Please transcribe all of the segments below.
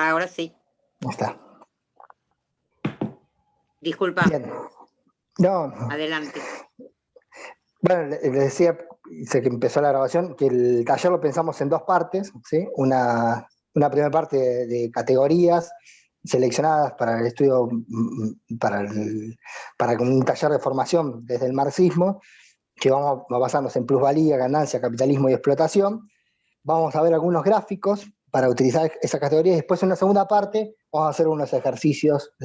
Ahora sí. Ahí está. Disculpa. Bien. No. Adelante. Bueno, les decía, sé que empezó la grabación, que el taller lo pensamos en dos partes, ¿sí? Una primera parte de categorías seleccionadas para el estudio, para un taller de formación desde el marxismo, que vamos a basarnos en plusvalía, ganancia, capitalismo y explotación. Vamos a ver algunos gráficos para utilizar esa categoría, y después en una segunda parte vamos a hacer unos ejercicios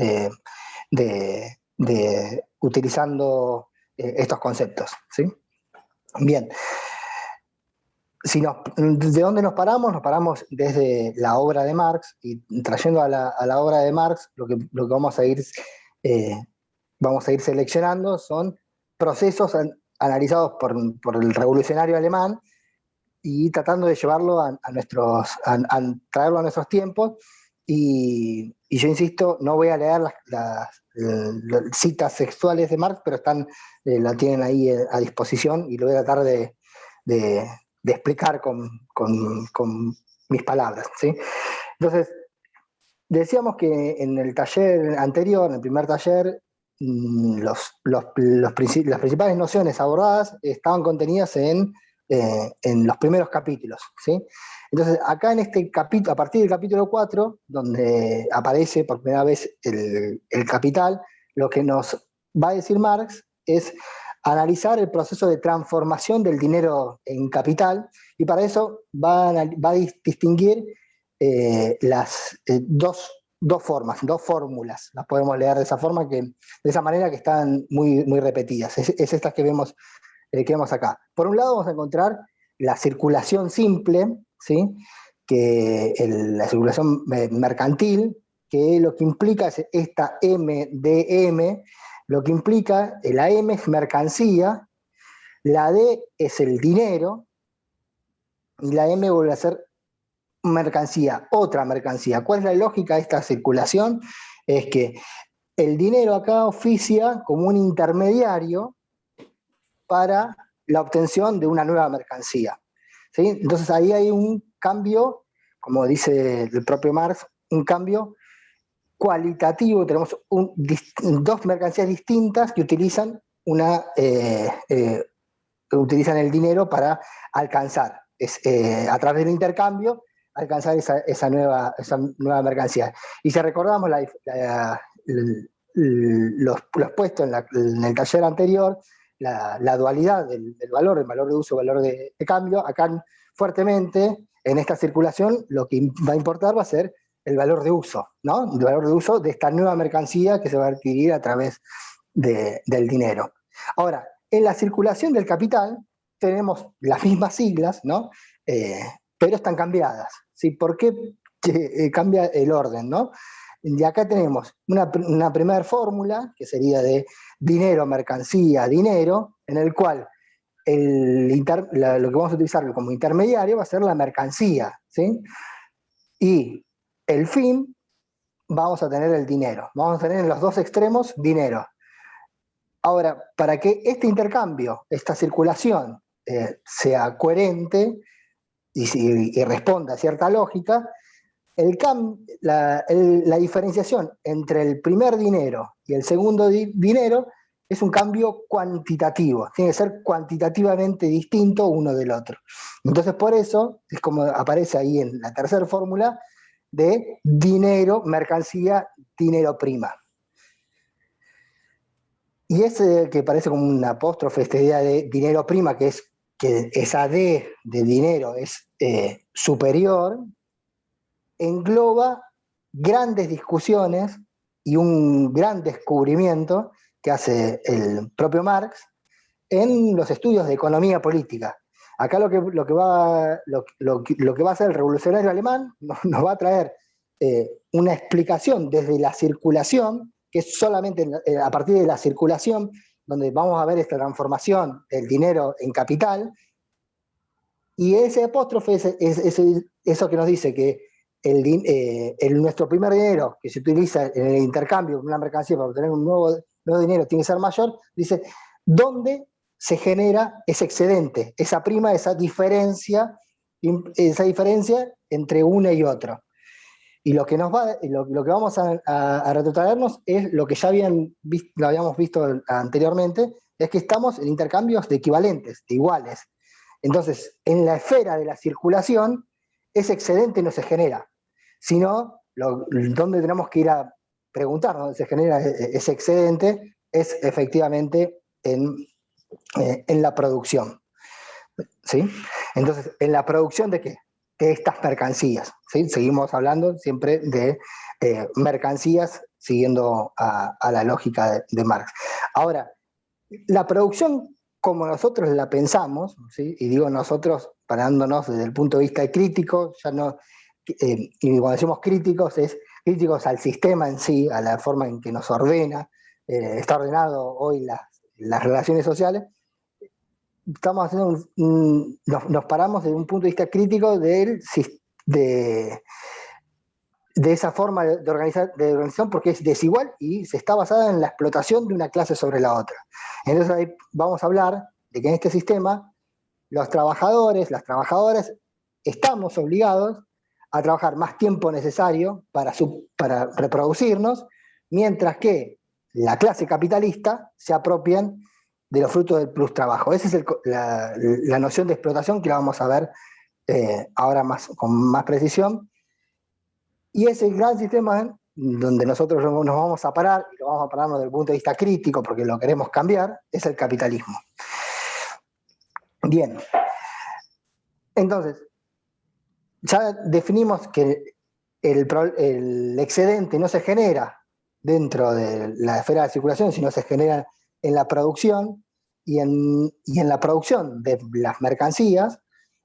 utilizando estos conceptos, ¿sí? Bien. ¿De dónde nos paramos? Nos paramos desde la obra de Marx, y trayendo a la obra de Marx, lo que vamos a ir seleccionando son procesos analizados por el revolucionario alemán, y tratando de llevarlo a traerlo a nuestros tiempos. Y yo insisto, no voy a leer las citas textuales de Marx, pero la tienen ahí a disposición, y lo voy a tratar de explicar con mis palabras, ¿sí? Entonces, decíamos que en el taller anterior, en el primer taller, las principales nociones abordadas estaban contenidas en los primeros capítulos, ¿sí? Entonces, acá en este capítulo, a partir del capítulo 4, donde aparece por primera vez el capital, lo que nos va a decir Marx es analizar el proceso de transformación del dinero en capital, y para eso va a distinguir las dos formas, dos fórmulas. Las podemos leer de esa manera, que están muy, muy repetidas. Es estas que vemos acá. Por un lado vamos a encontrar la circulación simple, ¿sí? La circulación mercantil, que lo que implica es esta MDM. Lo que implica, la M es mercancía, la D es el dinero, y la M vuelve a ser mercancía, otra mercancía. ¿Cuál es la lógica de esta circulación? Es que el dinero acá oficia como un intermediario para la obtención de una nueva mercancía, ¿sí? Entonces ahí hay un cambio, como dice el propio Marx, un cambio cualitativo. Tenemos dos mercancías distintas que utilizan el dinero para alcanzar, a través del intercambio, alcanzar esa nueva mercancía. Y si recordamos los puestos en el taller anterior, la dualidad del valor, el valor de uso, el valor de cambio, acá fuertemente en esta circulación lo que va a importar va a ser el valor de uso, ¿no? El valor de uso de esta nueva mercancía que se va a adquirir a través del dinero. Ahora, en la circulación del capital tenemos las mismas siglas, ¿no? Pero están cambiadas, ¿sí? ¿Por qué cambia el orden, ¿no? Y acá tenemos una primera fórmula, que sería de dinero, mercancía, dinero, en el cual lo que vamos a utilizar como intermediario va a ser la mercancía, ¿sí? Y el fin, vamos a tener el dinero. Vamos a tener en los dos extremos dinero. Ahora, para que este intercambio, esta circulación, sea coherente y responda a cierta lógica, la diferenciación entre el primer dinero y el segundo dinero es un cambio cuantitativo. Tiene que ser cuantitativamente distinto uno del otro. Entonces, por eso, es como aparece ahí en la tercera fórmula de dinero, mercancía, dinero prima. Y ese que parece como un apóstrofe, esta idea de dinero prima, que esa D de dinero es superior, engloba grandes discusiones y un gran descubrimiento que hace el propio Marx en los estudios de economía política. Acá lo que va a hacer el revolucionario alemán nos va a traer una explicación desde la circulación, que es solamente a partir de la circulación donde vamos a ver esta transformación del dinero en capital, y ese apóstrofe es eso que nos dice que nuestro primer dinero que se utiliza en el intercambio de una mercancía para obtener un nuevo dinero tiene que ser mayor. Dice, ¿dónde se genera ese excedente, esa prima, esa diferencia entre una y otra? Y lo que lo que vamos a retrotraernos es lo que ya lo habíamos visto anteriormente, es que estamos en intercambios de equivalentes, de iguales. Entonces, en la esfera de la circulación, ese excedente no se genera, sino donde tenemos que ir a preguntarnos dónde se genera ese excedente es efectivamente en la producción. ¿Sí? Entonces, ¿en la producción de qué? De estas mercancías. ¿Sí? Seguimos hablando siempre de mercancías siguiendo a la lógica de Marx. Ahora, la producción como nosotros la pensamos, ¿sí? Y digo nosotros parándonos desde el punto de vista crítico, ya no, y cuando decimos críticos es críticos al sistema en sí, a la forma en que nos ordena, está ordenado hoy las relaciones sociales, estamos haciendo nos paramos desde un punto de vista crítico de, de esa forma de organización porque es desigual y se está basada en la explotación de una clase sobre la otra. Entonces ahí vamos a hablar de que en este sistema los trabajadores, las trabajadoras, estamos obligados a trabajar más tiempo necesario para reproducirnos, mientras que la clase capitalista se apropian de los frutos del plus trabajo. Esa es la noción de explotación que la vamos a ver ahora con más precisión. Y ese gran sistema donde nosotros nos vamos a parar, y lo vamos a pararnos desde el punto de vista crítico porque lo queremos cambiar, es el capitalismo. Bien. Entonces, ya definimos que el excedente no se genera dentro de la esfera de circulación, sino se genera en la producción, y en la producción de las mercancías,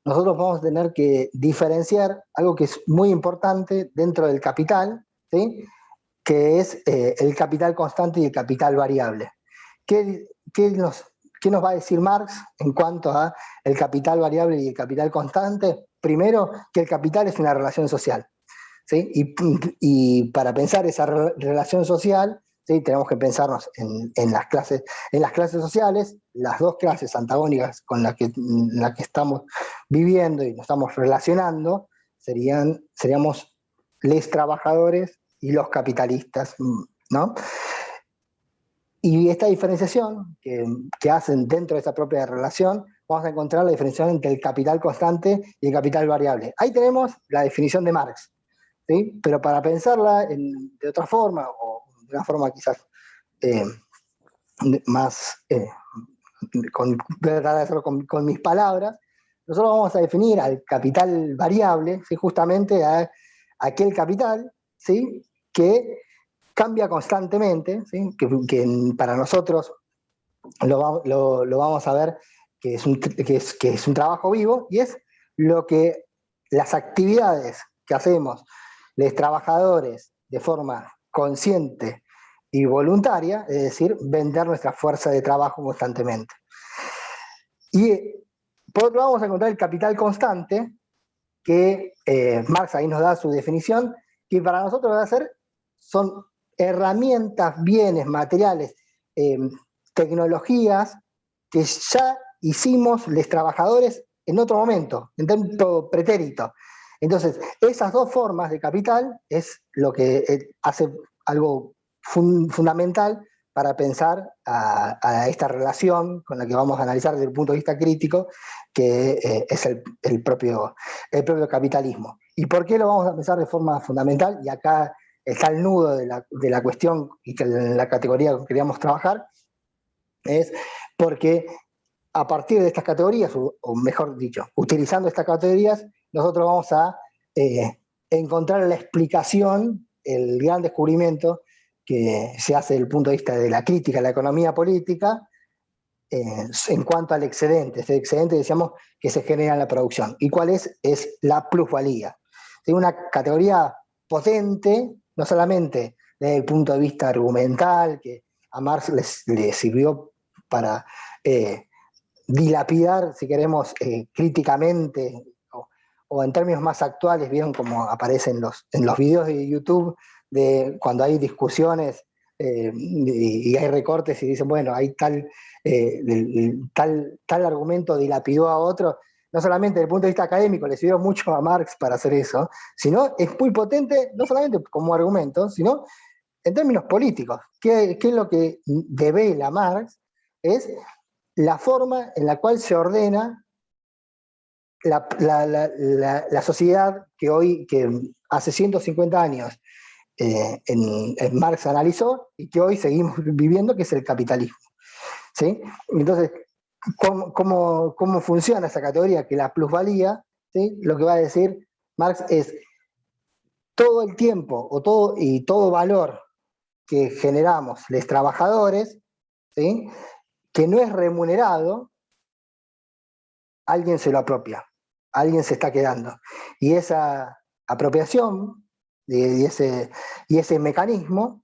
nosotros vamos a tener que diferenciar algo que es muy importante dentro del capital, ¿sí? Que es el capital constante y el capital variable. ¿Qué nos va a decir Marx en cuanto a el capital variable y el capital constante? Primero, que el capital es una relación social. ¿Sí? Y para pensar esa relación social, ¿sí? Tenemos que pensarnos en las clases sociales, las dos clases antagónicas con las que estamos viviendo y nos estamos relacionando, seríamos los trabajadores y los capitalistas, ¿no? Y esta diferenciación que hacen dentro de esa propia relación, vamos a encontrar la diferenciación entre el capital constante y el capital variable. Ahí tenemos la definición de Marx. ¿Sí? Pero para pensarla de otra forma, o de una forma quizás más, tratar de hacerlo con mis palabras, nosotros vamos a definir al capital variable, ¿sí? Justamente a aquel capital, ¿sí? Que cambia constantemente, ¿sí? Que para nosotros lo vamos a ver que es un trabajo vivo, y es lo que las actividades que hacemos los trabajadores de forma consciente y voluntaria, es decir, vender nuestra fuerza de trabajo constantemente. Y por otro lado vamos a encontrar el capital constante, que Marx ahí nos da su definición, que para nosotros va a ser, son herramientas, bienes, materiales, tecnologías que ya hicimos los trabajadores en otro momento, en tiempo pretérito. Entonces, esas dos formas de capital es lo que hace algo fundamental para pensar a esta relación con la que vamos a analizar desde el punto de vista crítico, que es el propio capitalismo. ¿Y por qué lo vamos a pensar de forma fundamental? Y acá está el nudo de la cuestión y que la categoría que queríamos trabajar, es porque a partir de estas categorías, o mejor dicho, utilizando estas categorías, nosotros vamos a encontrar la explicación, el gran descubrimiento que se hace desde el punto de vista de la crítica a la economía política en cuanto al excedente. Este excedente, decíamos, que se genera en la producción. ¿Y cuál es? Es la plusvalía. Es una categoría potente, no solamente desde el punto de vista argumental, que a Marx le sirvió para dilapidar, si queremos, críticamente, o en términos más actuales, vieron como aparecen en los videos de YouTube, de cuando hay discusiones y hay recortes y dicen, bueno, hay tal argumento dilapidó a otro. no solamente desde el punto de vista académico, le sirvió mucho a Marx para hacer eso, sino es muy potente, no solamente como argumento, sino en términos políticos. ¿Qué es lo que devela Marx? Es la forma en la cual se ordena la sociedad que hace 150 años en Marx analizó y que hoy seguimos viviendo, que es el capitalismo. ¿Sí? Entonces, ¿cómo funciona esa categoría? Que la plusvalía, ¿sí? Lo que va a decir Marx es todo el tiempo y todo valor que generamos los trabajadores, ¿sí? Que no es remunerado, alguien se lo apropia, alguien se está quedando. Y esa apropiación y ese mecanismo,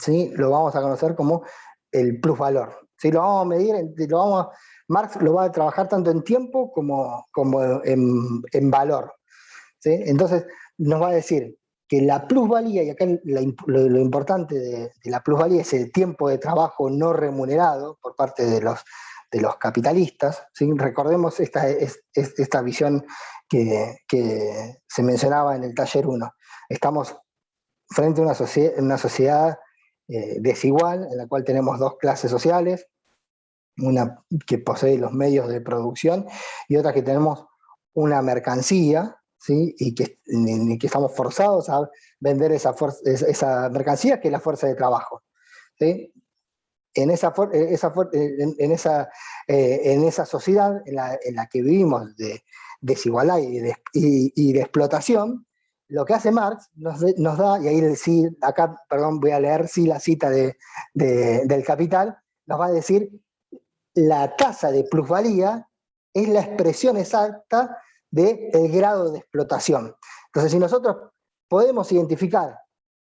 ¿sí? Lo vamos a conocer como el plusvalor. ¿Sí? Lo vamos a medir, Marx lo va a trabajar tanto en tiempo como en valor. ¿Sí? Entonces nos va a decir que la plusvalía, y acá lo importante de la plusvalía es el tiempo de trabajo no remunerado por parte de los capitalistas. ¿Sí? Recordemos esta visión que se mencionaba en el taller 1. Estamos frente a una sociedad desigual, en la cual tenemos dos clases sociales, una que posee los medios de producción y otra que tenemos una mercancía, ¿sí? Y que estamos forzados a vender esa mercancía, que es la fuerza de trabajo. ¿Sí? En esa sociedad en la que vivimos de desigualdad y de explotación, lo que hace Marx nos da, y ahí sí, acá, perdón, voy a leer sí la cita del Capital, nos va a decir: la tasa de plusvalía es la expresión exacta del grado de explotación. Entonces, si nosotros podemos identificar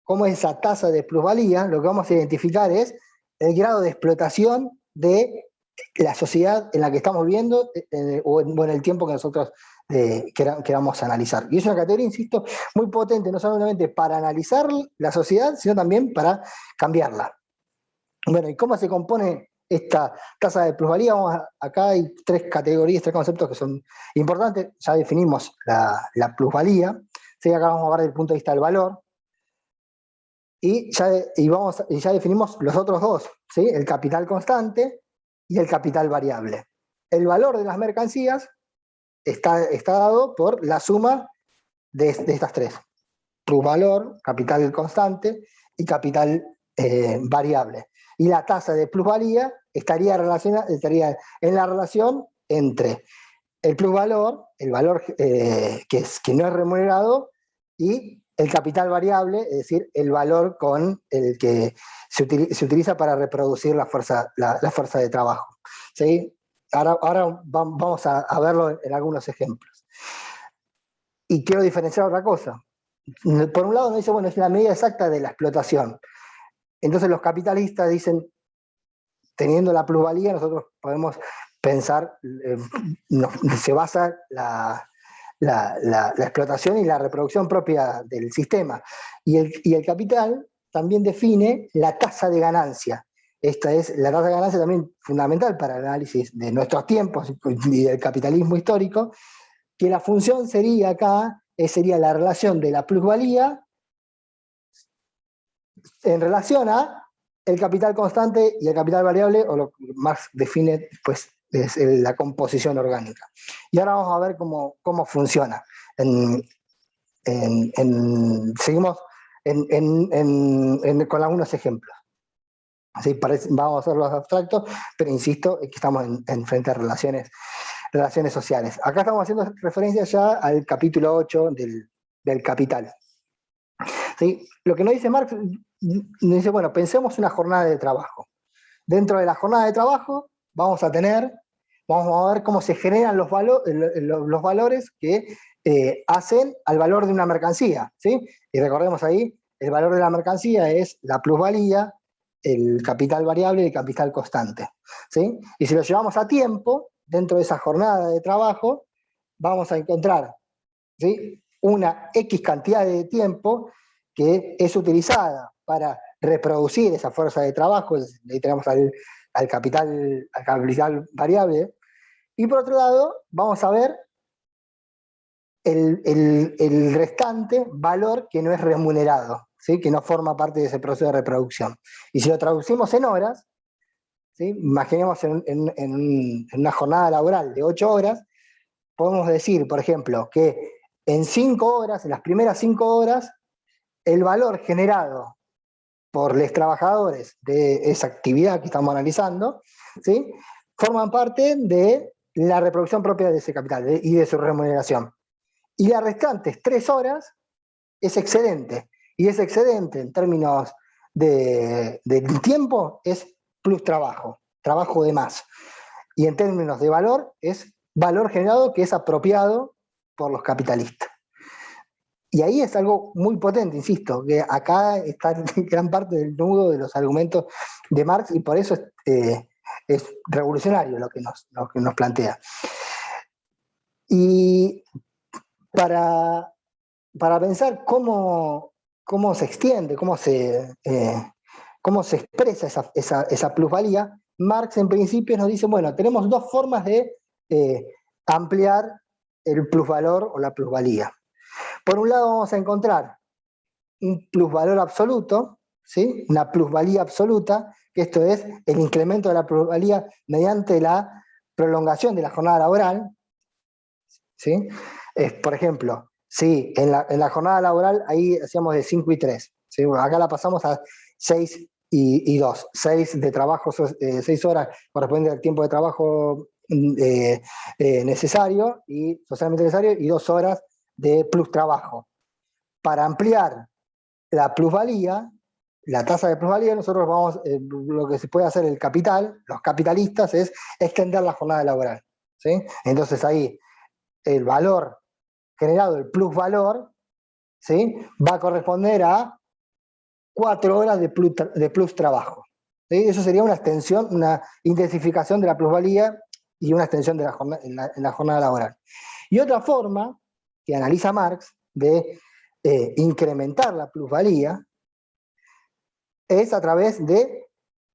cómo es esa tasa de plusvalía, lo que vamos a identificar es el grado de explotación de la sociedad en la que estamos viviendo o en el tiempo que nosotros queramos analizar. Y es una categoría, insisto, muy potente, no solamente para analizar la sociedad, sino también para cambiarla. Bueno, ¿y cómo se compone esta tasa de plusvalía? Acá hay tres categorías, tres conceptos que son importantes. Ya definimos la plusvalía, ¿sí? Acá vamos a hablar del punto de vista del valor. Y ya definimos los otros dos, ¿sí? El capital constante y el capital variable. El valor de las mercancías está dado por la suma de estas tres: plusvalor, capital constante y capital variable. Y la tasa de plusvalía estaría en la relación entre el plusvalor, el valor que no es remunerado, y el capital variable, es decir, el valor con el que se utiliza para reproducir la fuerza de trabajo. ¿Sí? Ahora vamos a verlo en algunos ejemplos. Y quiero diferenciar otra cosa. Por un lado nos dice, bueno, es la medida exacta de la explotación. Entonces los capitalistas dicen, teniendo la plusvalía, nosotros podemos pensar, se basa la explotación y la reproducción propia del sistema. Y el capital también define la tasa de ganancia. Esta es la tasa de ganancia también fundamental para el análisis de nuestros tiempos y del capitalismo histórico, que la función sería acá, sería la relación de la plusvalía en relación a el capital constante y el capital variable, o lo que Marx define, pues, es la composición orgánica. Y ahora vamos a ver cómo funciona. Seguimos con algunos ejemplos. ¿Sí? Vamos a hacer los abstractos, pero insisto, que estamos frente a relaciones sociales. Acá estamos haciendo referencia ya al capítulo 8 del Capital. ¿Sí? Lo que nos dice Marx, nos dice, bueno, pensemos una jornada de trabajo. Dentro de la jornada de trabajo vamos a ver cómo se generan los valores que hacen al valor de una mercancía. ¿Sí? Y recordemos ahí, el valor de la mercancía es la plusvalía, el capital variable y el capital constante. ¿Sí? Y si lo llevamos a tiempo, dentro de esa jornada de trabajo, vamos a encontrar, ¿sí?, una X cantidad de tiempo que es utilizada para reproducir esa fuerza de trabajo. Ahí tenemos al capital variable, Y por otro lado, vamos a ver el restante valor que no es remunerado, ¿sí? Que no forma parte de ese proceso de reproducción. Y si lo traducimos en horas, ¿sí? Imaginemos en una jornada laboral de 8 horas, podemos decir, por ejemplo, que en 5 horas, en las primeras 5 horas, el valor generado por los trabajadores de esa actividad que estamos analizando, ¿sí? Forman parte de la reproducción propia de ese capital y de su remuneración. Y las restantes 3 horas es excedente. Y ese excedente en términos de tiempo es plus trabajo, trabajo de más. Y en términos de valor es valor generado que es apropiado por los capitalistas. Y ahí es algo muy potente, insisto, que acá está gran parte del nudo de los argumentos de Marx y por eso es revolucionario lo que nos plantea. Y para pensar cómo se extiende, cómo se expresa esa plusvalía, Marx en principio nos dice, bueno, tenemos dos formas de ampliar el plusvalor o la plusvalía. Por un lado vamos a encontrar un plusvalor absoluto, ¿sí? Una plusvalía absoluta, que esto es el incremento de la plusvalía mediante la prolongación de la jornada laboral, ¿sí? Por ejemplo, si en la jornada laboral ahí hacíamos de 5 y 3, ¿sí? Bueno, acá la pasamos a 6 y 2, 6 de trabajo, 6 horas corresponde al tiempo de trabajo necesario y socialmente necesario y 2 horas de plus trabajo. Para ampliar la plusvalía, la tasa de plusvalía, nosotros vamos, lo que se puede hacer el capital, los capitalistas, es extender la jornada laboral, ¿sí? Entonces ahí el valor generado, el plusvalor, ¿sí? Va a corresponder a 4 horas de plus trabajo. ¿Sí? Eso sería una extensión, una intensificación de la plusvalía y una extensión de la jornada, en la jornada laboral. Y otra forma que analiza Marx de incrementar la plusvalía es a través de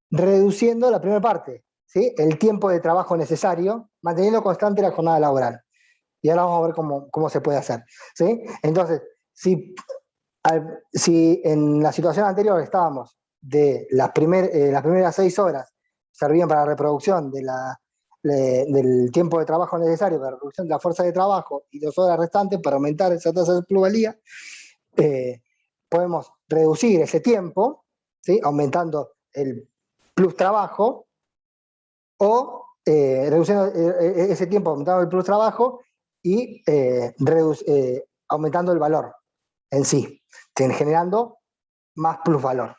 reduciendo la primera parte, ¿sí? El tiempo de trabajo necesario, manteniendo constante la jornada laboral. Y ahora vamos a ver cómo se puede hacer, ¿sí? Entonces, si en la situación anterior estábamos de las primeras 6 horas servían para la reproducción del tiempo de trabajo necesario para la reproducción de la fuerza de trabajo y 2 horas restantes para aumentar esa tasa de plusvalía, podemos reducir ese tiempo, ¿sí? Aumentando el plus trabajo o reduciendo ese tiempo, aumentando el plus trabajo y aumentando el valor en sí, generando más plusvalor.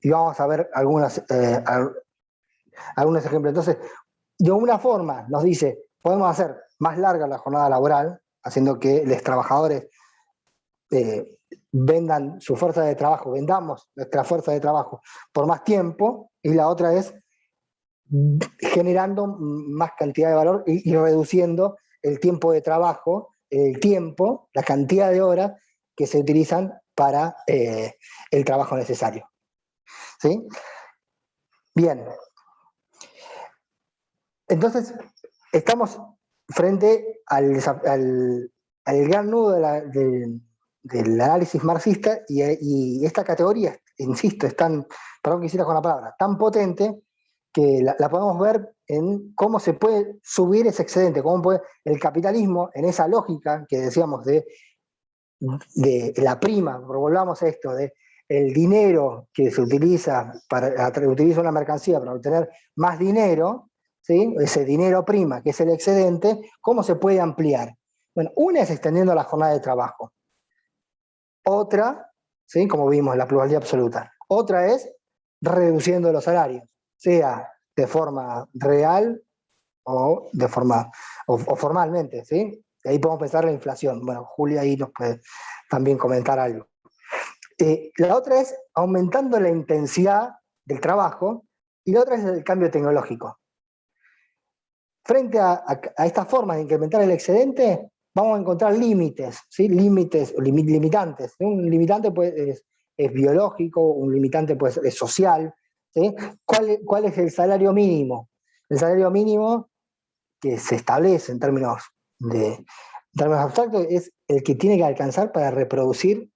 Y vamos a ver algunos ejemplos. Entonces, de una forma nos dice, podemos hacer más larga la jornada laboral, haciendo que los trabajadores vendan su fuerza de trabajo, vendamos nuestra fuerza de trabajo por más tiempo, y la otra es generando más cantidad de valor y reduciendo el tiempo de trabajo, la cantidad de horas que se utilizan para el trabajo necesario. ¿Sí? Bien. Entonces, estamos frente al gran nudo del análisis marxista y esta categoría, insisto, es tan, perdón que insista con la palabra, tan potente que la podemos ver en cómo se puede subir ese excedente, cómo puede el capitalismo, en esa lógica que decíamos de la prima, volvamos a esto, de el dinero que se utiliza utiliza una mercancía para obtener más dinero, ¿sí? Ese dinero prima, que es el excedente, ¿cómo se puede ampliar? Bueno, una es extendiendo la jornada de trabajo. Otra, ¿sí? Como vimos, la plusvalía absoluta. Otra es reduciendo los salarios, sea de forma real o de forma o formalmente, ¿sí? Ahí podemos pensar la inflación. Bueno, Julia ahí nos puede también comentar algo. La otra es aumentando la intensidad del trabajo y la otra es el cambio tecnológico. Frente a estas formas de incrementar el excedente, vamos a encontrar límites, ¿sí? Limitantes. Un limitante es biológico, un limitante es social. ¿Sí? ¿Cuál es el salario mínimo? El salario mínimo que se establece en términos abstractos es el que tiene que alcanzar para reproducir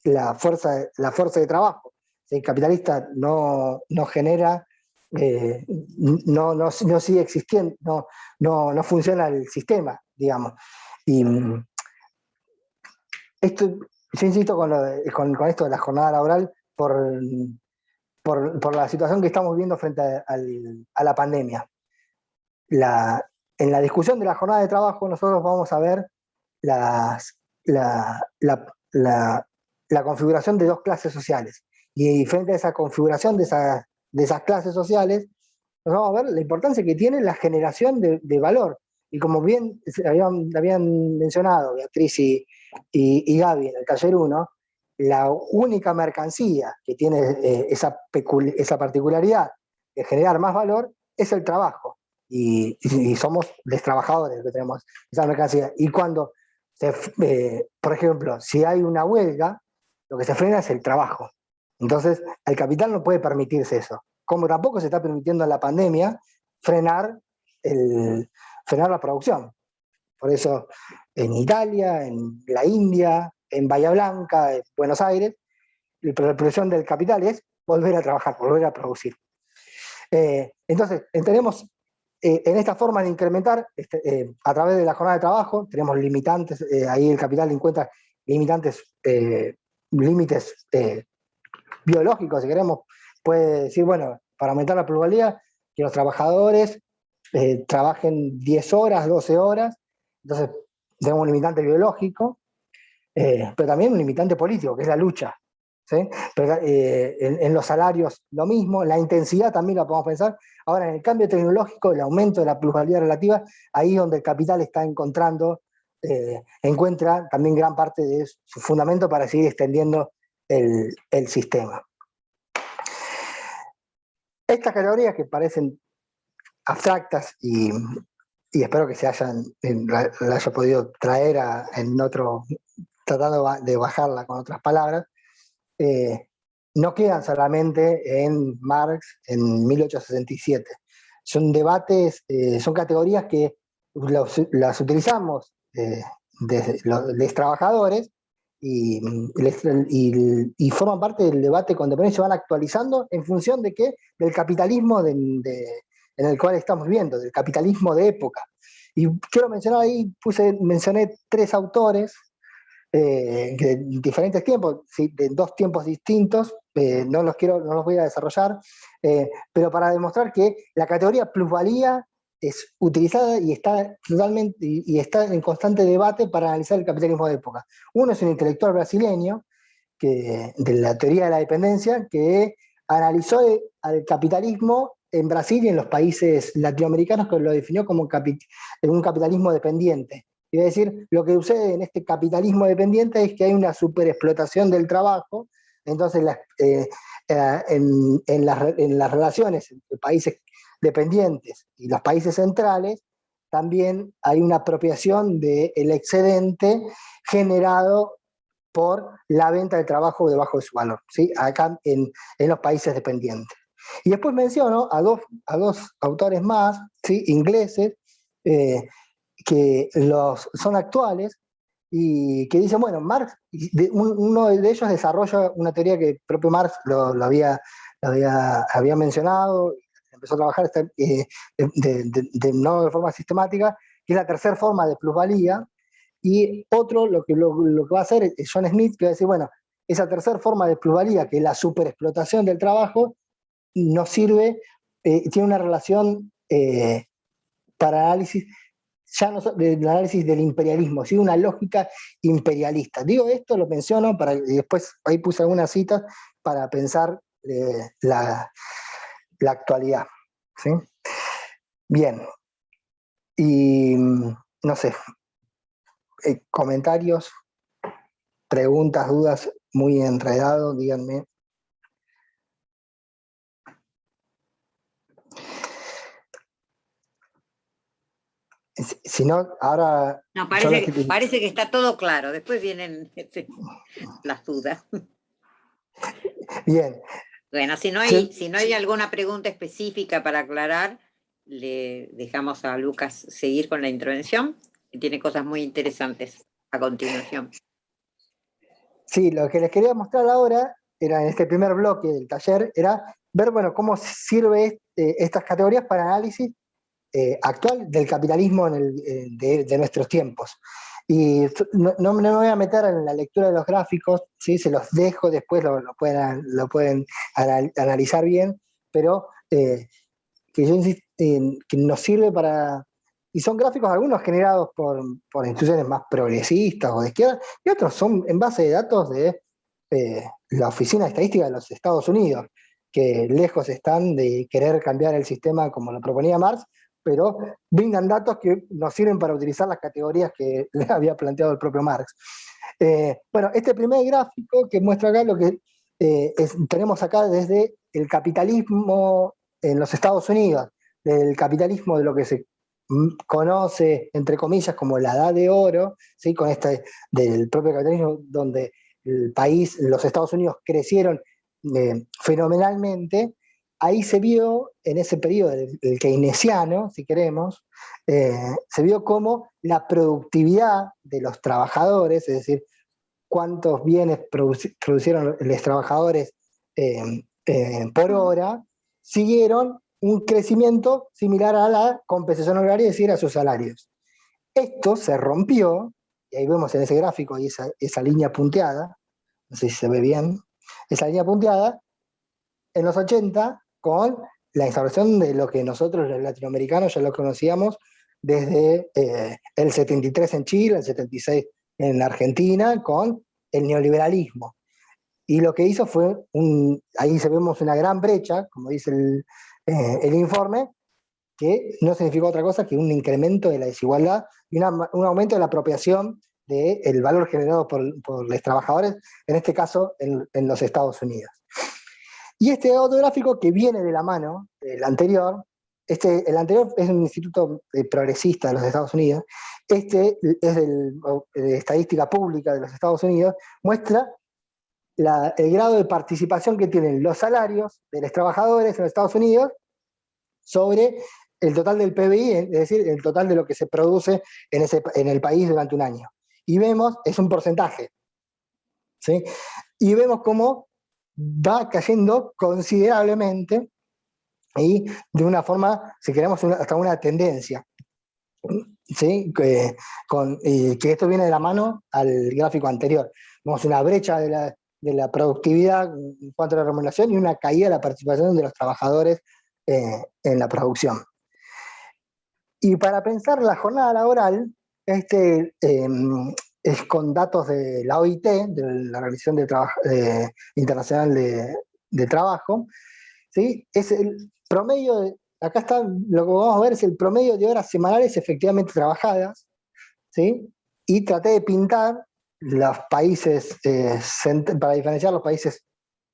la fuerza de trabajo. Si el capitalista no genera, no sigue existiendo, no funciona el sistema, digamos. Y esto, yo insisto con esto de la jornada laboral por la situación que estamos viviendo frente a la pandemia. En la discusión de la jornada de trabajo nosotros vamos a ver la configuración de dos clases sociales. Y frente a esa configuración de esas clases sociales, nos vamos a ver la importancia que tiene la generación de valor. Y como bien habían mencionado Beatriz y Gaby en el taller 1, la única mercancía que tiene esa particularidad de generar más valor es el trabajo. Y somos los trabajadores que tenemos esa mercancía. Y cuando, por ejemplo, si hay una huelga, lo que se frena es el trabajo. Entonces, el capital no puede permitirse eso. Como tampoco se está permitiendo en la pandemia frenar la producción. Por eso, en Italia, en la India, en Bahía Blanca, en Buenos Aires, la producción del capital es volver a trabajar, volver a producir. Entonces, tenemos en esta forma de incrementar, a través de la jornada de trabajo, tenemos limitantes, ahí el capital encuentra límites biológicos, si queremos, puede decir, bueno, para aumentar la plusvalía, que los trabajadores trabajen 10 horas, 12 horas, entonces tenemos un limitante biológico, pero también un limitante político, que es la lucha. ¿Sí? Pero, en los salarios lo mismo, la intensidad también la podemos pensar. Ahora, en el cambio tecnológico, el aumento de la plusvalía relativa, ahí es donde el capital está encuentra también gran parte de su fundamento para seguir extendiendo el sistema. Estas categorías que parecen abstractas y espero que la haya podido traer en otro, tratando de bajarla con otras palabras, no quedan solamente en Marx en 1867. Son debates, son categorías que las utilizamos los trabajadores y forman parte del debate contemporáneo y se van actualizando en función de qué, del capitalismo en el cual estamos viviendo, del capitalismo de época. Y quiero mencionar ahí, mencioné 3 autores de diferentes tiempos, ¿sí? De 2 tiempos distintos, no los voy a desarrollar, pero para demostrar que la categoría plusvalía es utilizada y está totalmente y está en constante debate para analizar el capitalismo de época. Uno es un intelectual brasileño de la teoría de la dependencia que analizó al capitalismo en Brasil y en los países latinoamericanos, que lo definió como un capitalismo dependiente. Es decir, lo que sucede en este capitalismo dependiente es que hay una superexplotación del trabajo, entonces en las relaciones entre países dependientes y los países centrales, también hay una apropiación del excedente generado por la venta de trabajo debajo de su valor, ¿sí? Acá en los países dependientes. Y después menciono a dos autores más, ¿sí? Ingleses, que son actuales y que dicen, bueno, Marx, uno de ellos desarrolla una teoría que el propio Marx lo había mencionado, empezó a trabajar no de forma sistemática, que es la tercera forma de plusvalía, y otro lo que va a hacer es John Smith, que va a decir, bueno, esa tercera forma de plusvalía, que es la superexplotación del trabajo, nos sirve, tiene una relación para análisis, ya no del análisis del imperialismo, sino una lógica imperialista. Digo esto, lo menciono, y después ahí puse algunas citas para pensar la actualidad. ¿Sí? Bien. Y no sé, comentarios, preguntas, dudas, muy enredado, díganme. Si no, ahora... No, parece que está todo claro. Después vienen las dudas. Bien. Bueno, si no hay alguna pregunta específica para aclarar, le dejamos a Lucas seguir con la intervención, que tiene cosas muy interesantes a continuación. Sí, lo que les quería mostrar ahora, era en este primer bloque del taller, era ver, bueno, cómo sirve estas categorías para análisis actual del capitalismo de nuestros tiempos. Y no me voy a meter en la lectura de los gráficos, ¿sí? Se los dejo, después lo pueden analizar bien, pero que yo insisto, que nos sirve para... Y son gráficos algunos generados por instituciones más progresistas o de izquierda, y otros son en base de datos de la Oficina de Estadística de los Estados Unidos, que lejos están de querer cambiar el sistema como lo proponía Marx, pero brindan datos que nos sirven para utilizar las categorías que le había planteado el propio Marx. Bueno, este primer gráfico que muestra acá lo que tenemos acá desde el capitalismo en los Estados Unidos, del capitalismo de lo que se conoce, entre comillas, como la edad de oro, ¿sí? Con del propio capitalismo, donde el país, los Estados Unidos crecieron fenomenalmente. Ahí se vio, en ese periodo del keynesiano, si queremos, se vio cómo la productividad de los trabajadores, es decir, cuántos bienes produjeron los trabajadores por hora, siguieron un crecimiento similar a la compensación horaria, es decir, a sus salarios. Esto se rompió, y ahí vemos en ese gráfico ahí esa línea punteada, no sé si se ve bien, esa línea punteada, en los 80, con la instauración de lo que nosotros los latinoamericanos ya lo conocíamos desde el 73 en Chile, el 76 en Argentina, con el neoliberalismo. Y lo que hizo fue, ahí vemos una gran brecha, como dice el informe, que no significó otra cosa que un incremento de la desigualdad y un aumento de la apropiación del valor generado por los trabajadores, en este caso en los Estados Unidos. Y este otro gráfico que viene de la mano del anterior, el anterior es un instituto progresista de los Estados Unidos, este es de estadística pública de los Estados Unidos, muestra el grado de participación que tienen los salarios de los trabajadores en los Estados Unidos sobre el total del PBI, es decir, el total de lo que se produce en el país durante un año. Y vemos, es un porcentaje, ¿sí? Y vemos cómo va cayendo considerablemente y de una forma, si queremos, hasta una tendencia, ¿sí? Que esto viene de la mano al gráfico anterior. Vemos una brecha de la productividad en cuanto a la remuneración y una caída de la participación de los trabajadores en la producción. Y para pensar la jornada laboral, es con datos de la OIT, de la Organización Internacional de Trabajo, ¿sí? Es el promedio, acá está, lo que vamos a ver es el promedio de horas semanales efectivamente trabajadas, ¿sí? Y traté de pintar los países, para diferenciar los países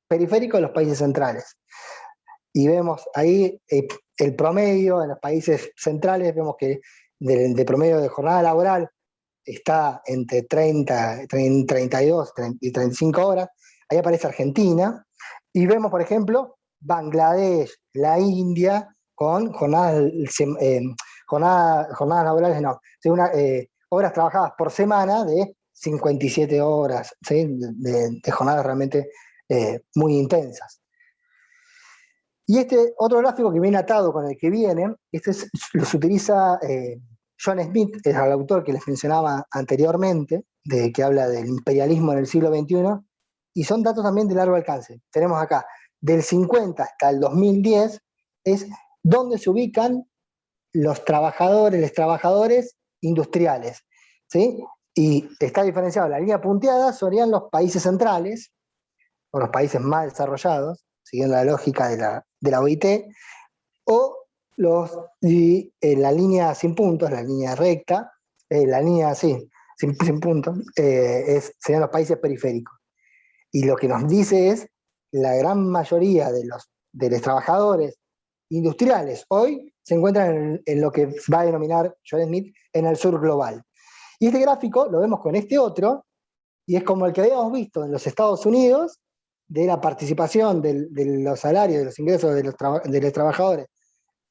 periféricos de los países centrales. Y vemos ahí el promedio en los países centrales, vemos que de promedio de jornada laboral está entre 32 y 35 horas. Ahí aparece Argentina. Y vemos, por ejemplo, Bangladesh, la India, con jornadas laborales, no, horas trabajadas por semana de 57 horas, ¿sí? de jornadas realmente muy intensas. Y este otro gráfico que viene atado con el que viene, los utiliza John Smith, es el autor que les mencionaba anteriormente, que habla del imperialismo en el siglo XXI, y son datos también de largo alcance. Tenemos acá, del 50 hasta el 2010, es donde se ubican los trabajadores industriales, ¿sí? Y está diferenciado, la línea punteada serían los países centrales, o los países más desarrollados, siguiendo la lógica de la OIT, o la línea sin puntos, la línea recta, la línea sin puntos, serían los países periféricos. Y lo que nos dice es, la gran mayoría de los trabajadores industriales hoy se encuentran en lo que va a denominar John Smith en el sur global. Y este gráfico lo vemos con este otro, y es como el que habíamos visto en los Estados Unidos, de la participación de los salarios, de los ingresos de los trabajadores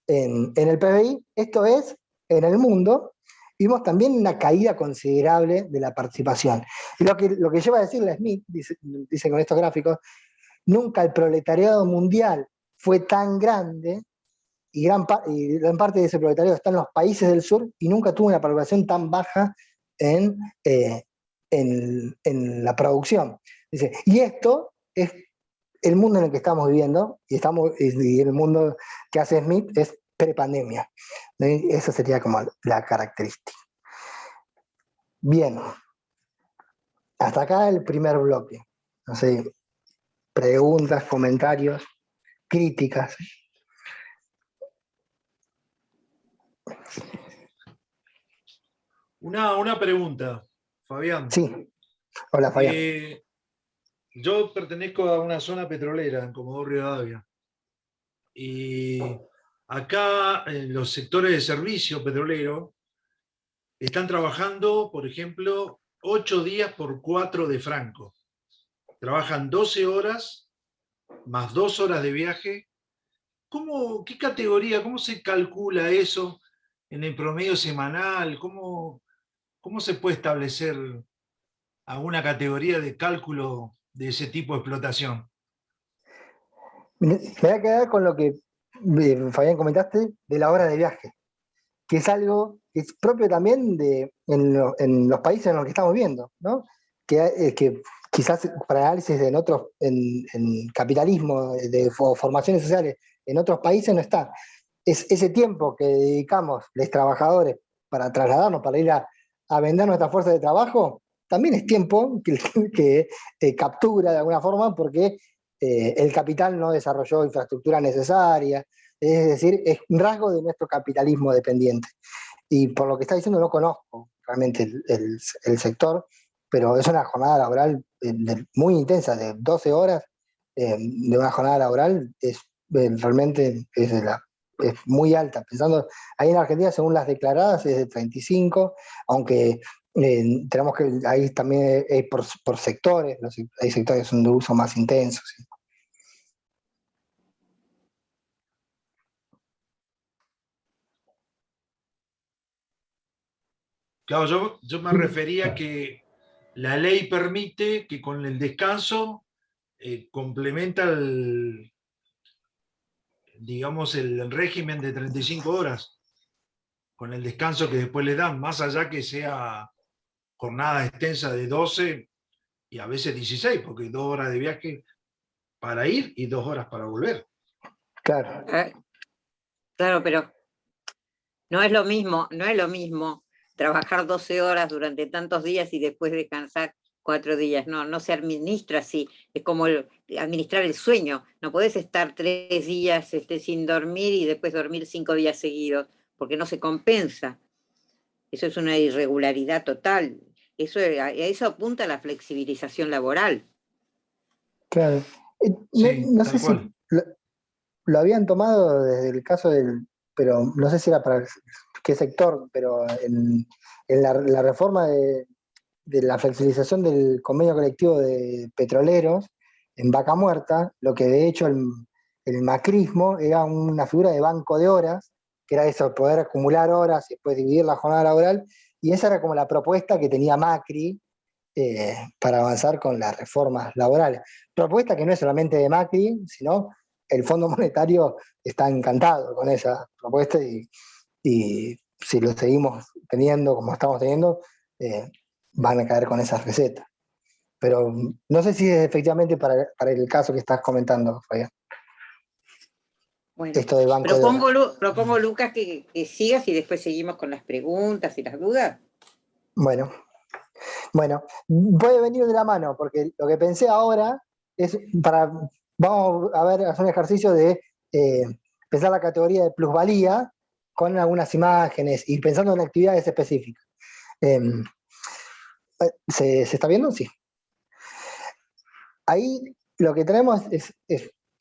en el PBI, esto es en el mundo, vimos también una caída considerable de la participación. Y lo que lleva a decirle Smith, dice con estos gráficos, nunca el proletariado mundial fue tan grande, y gran parte de ese proletariado está en los países del sur, y nunca tuvo una participación tan baja en la producción. Dice, y esto es el mundo en el que estamos viviendo, y el mundo que hace Smith es prepandemia. Esa sería como la característica. Bien, hasta acá el primer bloque. No sé, preguntas, comentarios, críticas. Una pregunta, Fabián. Sí, hola Fabián. Yo pertenezco a una zona petrolera en Comodoro Rivadavia. Y acá en los sectores de servicio petrolero están trabajando, por ejemplo, 8 días por 4 de franco. Trabajan 12 horas más 2 horas de viaje. ¿Qué categoría, cómo se calcula eso en el promedio semanal? ¿Cómo se puede establecer alguna categoría de cálculo de ese tipo de explotación? Me voy a quedar con lo que, Fabián, comentaste de la hora de viaje, que es algo que es propio también en los países en los que estamos viendo, ¿no? Que quizás para análisis en capitalismo o formaciones sociales en otros países no está. Es ese tiempo que dedicamos los trabajadores para trasladarnos, para ir a vender nuestra fuerza de trabajo, también es tiempo que captura de alguna forma porque el capital no desarrolló infraestructura necesaria, es decir, es un rasgo de nuestro capitalismo dependiente. Y por lo que está diciendo no conozco realmente el sector, pero es una jornada laboral muy intensa, de 12 horas de una jornada laboral, realmente es muy alta. Pensando, ahí en Argentina, según las declaradas, es de 35, aunque tenemos que, ahí también es por sectores, hay sectores que son de uso más intenso. ¿Sí? Claro, yo me refería a que la ley permite que con el descanso complementa digamos, el régimen de 35 horas, con el descanso que después le dan, más allá que sea jornada extensa de 12 y a veces 16, porque 2 horas de viaje para ir y 2 horas para volver. Claro. Claro, pero no es lo mismo trabajar 12 horas durante tantos días y después descansar 4 días. No se administra así. Es como administrar el sueño. No podés estar 3 días sin dormir y después dormir 5 días seguidos, porque no se compensa. Eso es una irregularidad total. A eso apunta la flexibilización laboral. Claro. Sí, No tal sé cual. si lo habían tomado desde el caso pero no sé si era para qué sector, pero en la reforma de la flexibilización del convenio colectivo de petroleros en Vaca Muerta, lo que de hecho el macrismo era una figura de banco de horas, que era eso, poder acumular horas y después dividir la jornada laboral, y esa era como la propuesta que tenía Macri para avanzar con las reformas laborales. Propuesta que no es solamente de Macri, sino el Fondo Monetario está encantado con esa propuesta y si lo seguimos teniendo como estamos teniendo, van a caer con esa receta. Pero no sé si es efectivamente para el caso que estás comentando, Fabián. Bueno, Esto de banco de horas. propongo Lucas, que sigas y después seguimos con las preguntas y las dudas. Bueno, puede venir de la mano, porque lo que pensé ahora es vamos a ver, hacer un ejercicio de pensar la categoría de plusvalía con algunas imágenes y pensando en actividades específicas. ¿Se está viendo? Sí. Ahí lo que tenemos es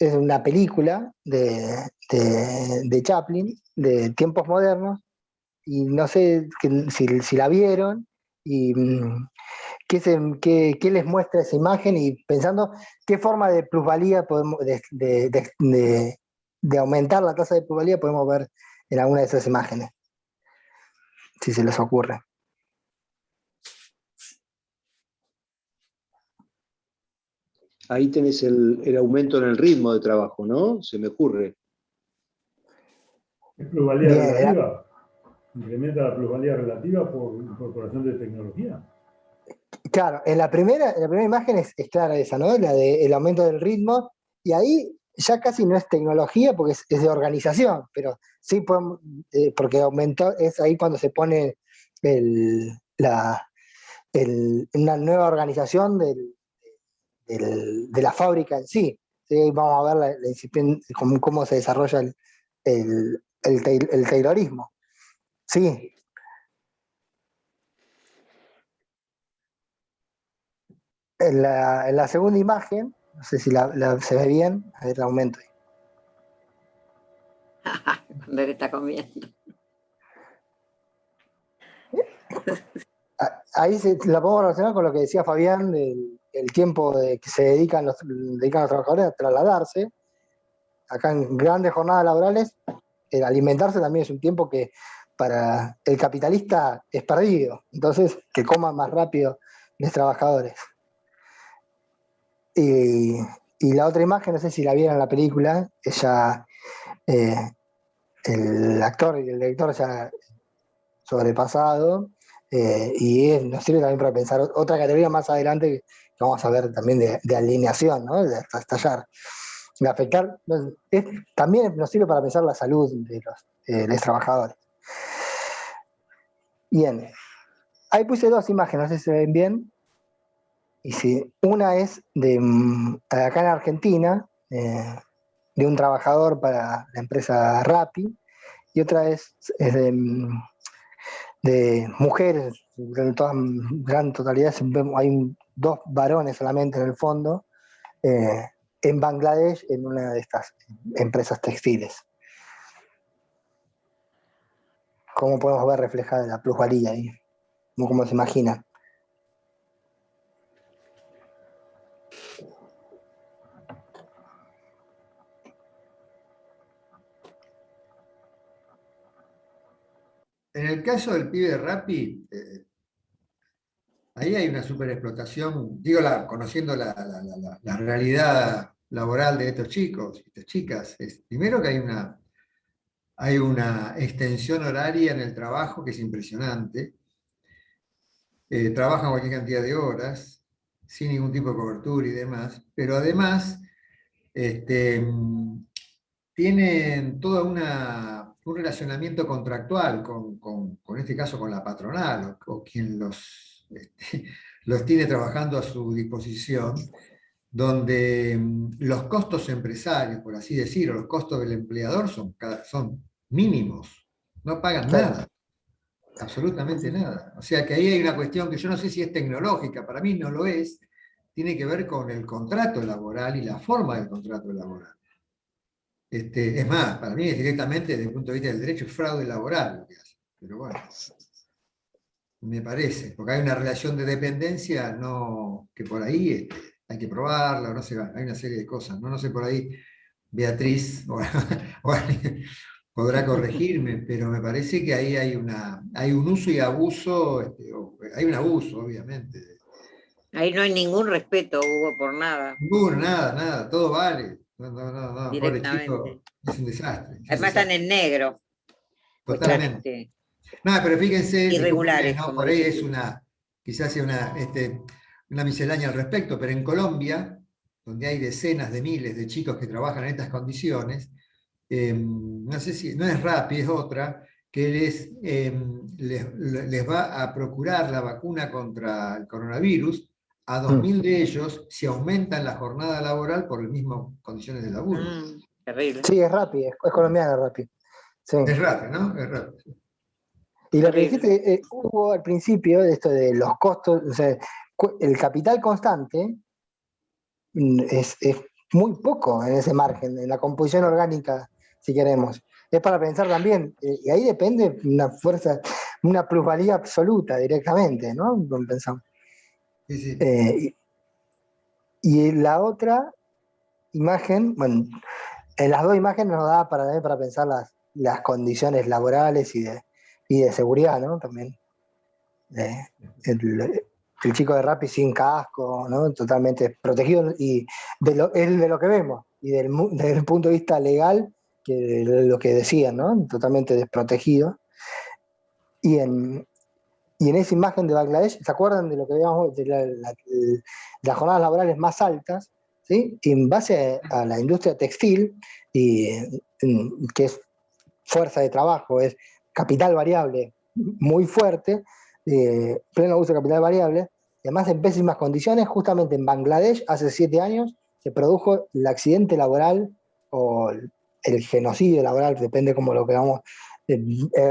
una película de Chaplin, de tiempos modernos, y no sé si la vieron, y qué les muestra esa imagen, y pensando qué forma de plusvalía podemos de aumentar la tasa de plusvalía podemos ver en alguna de esas imágenes, si se les ocurre. Ahí tenés el aumento en el ritmo de trabajo, ¿no? Se me ocurre. ¿Es plusvalía Bien, relativa? ¿Incrementa la plusvalía relativa por incorporación de tecnología? claro, en la primera imagen es clara esa, ¿no? La del aumento del ritmo, y ahí ya casi no es tecnología porque es de organización, pero sí podemos, porque aumentó, es ahí cuando se pone una nueva organización de la fábrica en sí. ¿Sí? Vamos a ver cómo se desarrolla el taylorismo. Sí. En la segunda imagen, no sé si se ve bien, a ver, aumento. Cuando él está comiendo. Ahí la podemos relacionar con lo que decía Fabián, el tiempo que se dedican los trabajadores a trasladarse. Acá en grandes jornadas laborales, el alimentarse también es un tiempo que para el capitalista es perdido. Entonces, que coman más rápido los trabajadores. Y la otra imagen, no sé si la vieron en la película, el actor y el director ya sobrepasado, y nos sirve también para pensar otra categoría más adelante que vamos a ver también de alineación, ¿no? De estallar, de afectar, también nos sirve para pensar la salud de los trabajadores. Bien, ahí puse dos imágenes, no sé si se ven bien. Y si una es de acá en Argentina, de un trabajador para la empresa Rappi, y otra es de mujeres, en toda gran totalidad, hay dos varones solamente en el fondo, en Bangladesh, en una de estas empresas textiles. ¿Cómo podemos ver reflejada la plusvalía ahí? ¿Cómo se imagina? En el caso del pibe de Rappi, ahí hay una superexplotación, digo, conociendo la realidad laboral de estos chicos y estas chicas. Primero que hay una extensión horaria en el trabajo que es impresionante. Trabajan cualquier cantidad de horas, sin ningún tipo de cobertura y demás, pero además tienen todo un relacionamiento contractual con este caso, con la patronal o quien los tiene trabajando a su disposición, donde los costos empresarios, por así decirlo, los costos del empleador son mínimos, no pagan nada, absolutamente nada. O sea que ahí hay una cuestión que yo no sé si es tecnológica, para mí no lo es, tiene que ver con el contrato laboral y la forma del contrato laboral. Es más, para mí es directamente desde el punto de vista del derecho es fraude laboral lo que hace. Pero bueno, me parece, porque hay una relación de dependencia que por ahí hay que probarla, no sé, hay una serie de cosas, no sé por ahí Beatriz o alguien podrá corregirme, pero me parece que ahí hay un uso y abuso, hay un abuso, obviamente. Ahí no hay ningún respeto, Hugo, por nada. Ninguno, nada, todo vale. No, pobre chico, Directamente. es un desastre. Además están en negro. Totalmente. No, pero fíjense, discúlpenme, Irregulares, ¿no? como Por ahí dice. quizás sea una miscelánea al respecto, pero en Colombia, donde hay decenas de miles de chicos que trabajan en estas condiciones, no sé si, no es Rappi, es otra, que les va a procurar la vacuna contra el coronavirus a 2.000 de ellos si aumentan la jornada laboral por las mismas condiciones de laburo. Terrible. Sí, es Rappi, es colombiana Rappi. Sí. Es Rappi, ¿no? Es Rappi. Y lo que dijiste, Hugo, al principio, de esto de los costos, o sea, el capital constante es muy poco en ese margen, en la composición orgánica, si queremos. Es para pensar también, y ahí depende una fuerza, una plusvalía absoluta directamente, ¿no? Pensamos. Sí. Y la otra imagen, bueno, en las dos imágenes nos da para pensar las condiciones laborales y de seguridad, ¿no? También. El chico de Rappi sin casco, ¿no? Totalmente protegido, y es de lo que vemos, y desde el punto de vista legal, que de lo que decían, ¿no? Totalmente desprotegido. Y en esa imagen de Bangladesh, ¿se acuerdan de lo que veíamos de las jornadas laborales más altas? ¿Sí? Y en base a la industria textil, que es fuerza de trabajo, es capital variable muy fuerte, pleno uso de capital variable, y además en pésimas condiciones. Justamente en Bangladesh, hace 7 años, se produjo el accidente laboral o el genocidio laboral, depende cómo lo queramos,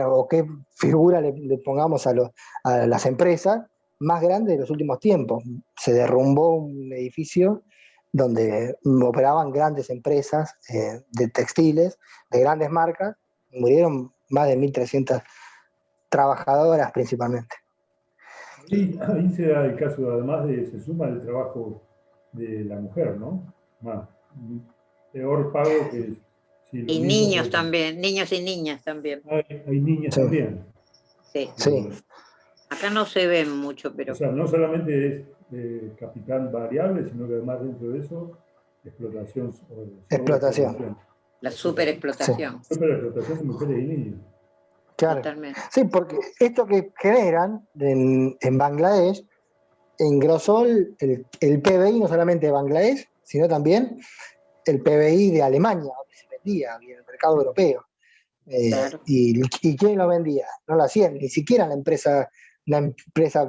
o qué figura le pongamos a las empresas, más grande de los últimos tiempos. Se derrumbó un edificio donde operaban grandes empresas de textiles, de grandes marcas, murieron más de 1.300 trabajadoras principalmente. Ahí se da el caso, además se suma el trabajo de la mujer, ¿no? Más, peor pago que si lo Y mismo niños también, niños y niñas también. hay niñas Sí. también. Sí. Sí. Acá no se ven mucho, O pero sea, no solamente es capital variable, sino que además dentro de eso, explotación, Explotación. la Sí. superexplotación, Superexplotación de mujeres y niños. Claro. totalmente. Sí, porque esto que generan en Bangladesh engrosó el PBI no solamente de Bangladesh, sino también el PBI de Alemania, donde se vendía en el mercado europeo. Claro. ¿Y quién lo vendía? No lo hacían, ni siquiera una empresa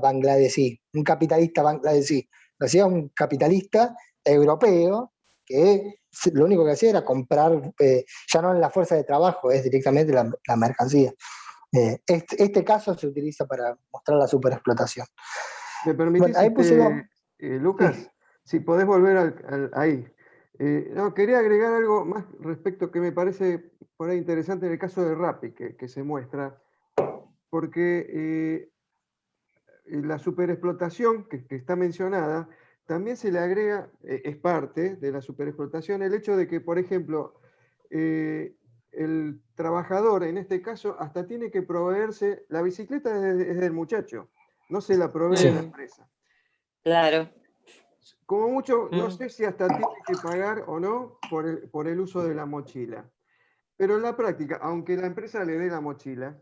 bangladesí, un capitalista bangladesí. Lo hacía un capitalista europeo que lo único que hacía era comprar, ya no en la fuerza de trabajo, es directamente la mercancía. Este caso se utiliza para mostrar la superexplotación. ¿Me permitís, Bueno, ahí pusimos. Lucas? Sí. Si podés volver ahí. No, quería agregar algo más respecto que me parece por ahí interesante en el caso de Rappi, que se muestra, porque la superexplotación que está mencionada, también se le agrega, es parte de la superexplotación, el hecho de que, por ejemplo, el trabajador, en este caso, hasta tiene que proveerse, la bicicleta es del muchacho, no se la provee la empresa. Claro. Como mucho, no sé si hasta tiene que pagar o no por el uso de la mochila. Pero en la práctica, aunque la empresa le dé la mochila,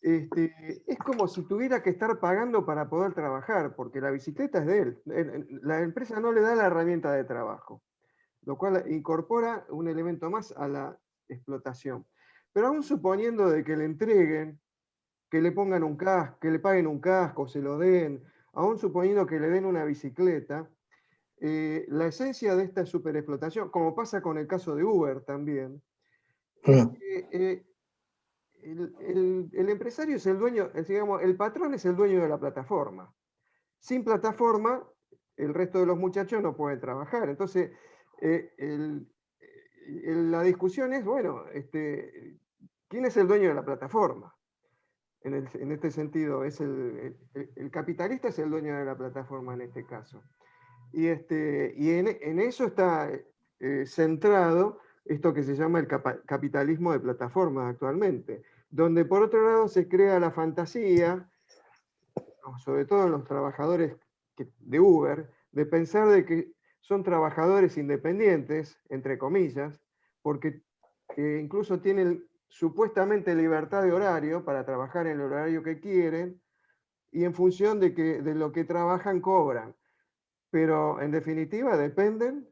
es como si tuviera que estar pagando para poder trabajar, porque la bicicleta es de él. La empresa no le da la herramienta de trabajo, lo cual incorpora un elemento más a la explotación. Pero aún suponiendo de que le entreguen, que le pongan un casco, que le paguen un casco, se lo den, aún suponiendo que le den una bicicleta, la esencia de esta superexplotación, como pasa con el caso de Uber también, es que el empresario es el dueño, digamos, el patrón es el dueño de la plataforma. Sin plataforma, el resto de los muchachos no pueden trabajar. Entonces, la discusión es, bueno, ¿quién es el dueño de la plataforma? En este sentido, el capitalista es el dueño de la plataforma en este caso. Y en eso está centrado esto que se llama el capitalismo de plataformas actualmente, donde por otro lado se crea la fantasía, sobre todo en los trabajadores de Uber, de pensar de que son trabajadores independientes, entre comillas, porque incluso tienen supuestamente libertad de horario para trabajar en el horario que quieren y en función de lo que trabajan cobran. Pero en definitiva dependen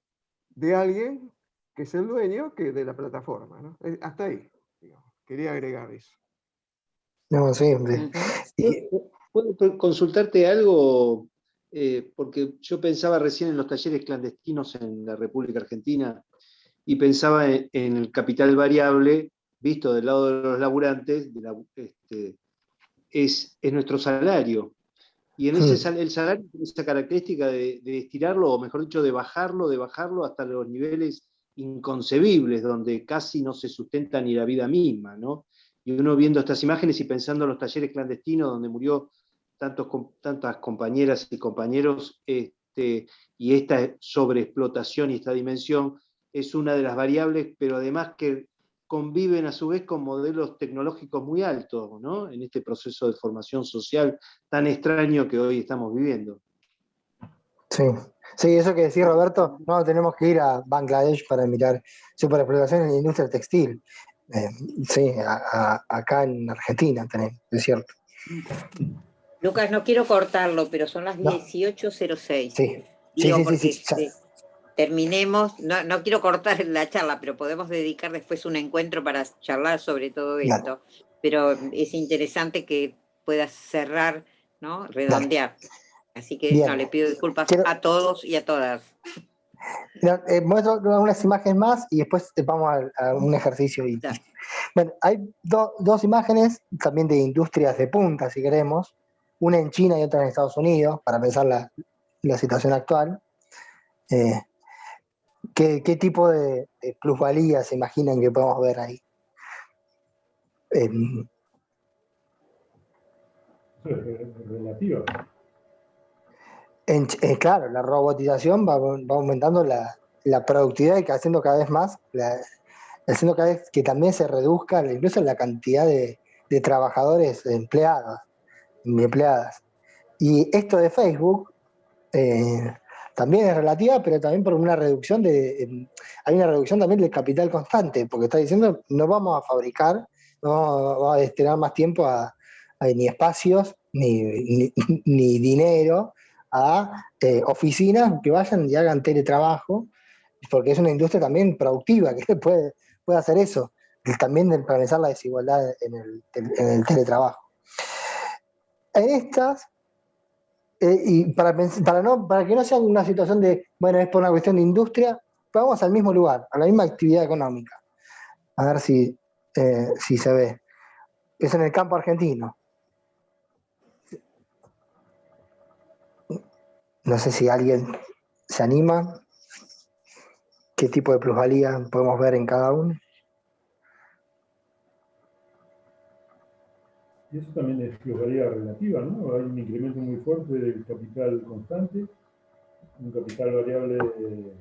de alguien que es el dueño de la plataforma, ¿no? Hasta ahí, digamos. Quería agregar eso. No, sí, ¿Puedo consultarte algo? Porque yo pensaba recién en los talleres clandestinos en la República Argentina y pensaba en el capital variable, visto del lado de los laburantes, es nuestro salario. Y en el salario tiene esa característica de estirarlo, o mejor dicho, de bajarlo hasta los niveles inconcebibles, donde casi no se sustenta ni la vida misma, ¿no? Y uno viendo estas imágenes y pensando en los talleres clandestinos donde murió tantas compañeras y compañeros, y esta sobreexplotación y esta dimensión, es una de las variables, pero además que conviven a su vez con modelos tecnológicos muy altos, ¿no? En este proceso de formación social tan extraño que hoy estamos viviendo. Sí, sí, eso que decís, Roberto, no tenemos que ir a Bangladesh para mirar superexplotación en la industria textil. Sí, acá en Argentina tenemos, es cierto. Lucas, no quiero cortarlo, pero son las No. 18:06. Sí, Digo, sí, porque ya. terminemos, no quiero cortar la charla, pero podemos dedicar después un encuentro para charlar sobre todo esto. Pero es interesante que puedas cerrar, ¿no? Redondear. Así que Bien. no, le pido disculpas a todos y a todas. Muestro unas imágenes más y después vamos a un ejercicio. Bueno, hay dos imágenes también de industrias de punta, si queremos, una en China y otra en Estados Unidos, para pensar la situación actual. ¿Qué tipo de plusvalía se imaginan que podemos ver ahí? Relativa. Claro, la robotización va aumentando la productividad y haciendo cada vez más, haciendo cada vez que también se reduzca incluso la cantidad de trabajadores empleados y empleadas. Y esto de Facebook también es relativa, pero también por una reducción hay una reducción también del capital constante, porque está diciendo no vamos a fabricar, no vamos a destinar más tiempo ni espacios, ni dinero a oficinas que vayan y hagan teletrabajo, porque es una industria también productiva que puede hacer eso, también de pensar la desigualdad en el teletrabajo. En estas, y para que no sea una situación de, bueno, es por una cuestión de industria, vamos al mismo lugar, a la misma actividad económica. A ver si se ve. Es en el campo argentino. No sé si alguien se anima. ¿Qué tipo de plusvalía podemos ver en cada uno? Y eso también es plusvalía relativa, ¿no? Hay un incremento muy fuerte del capital constante, un capital variable que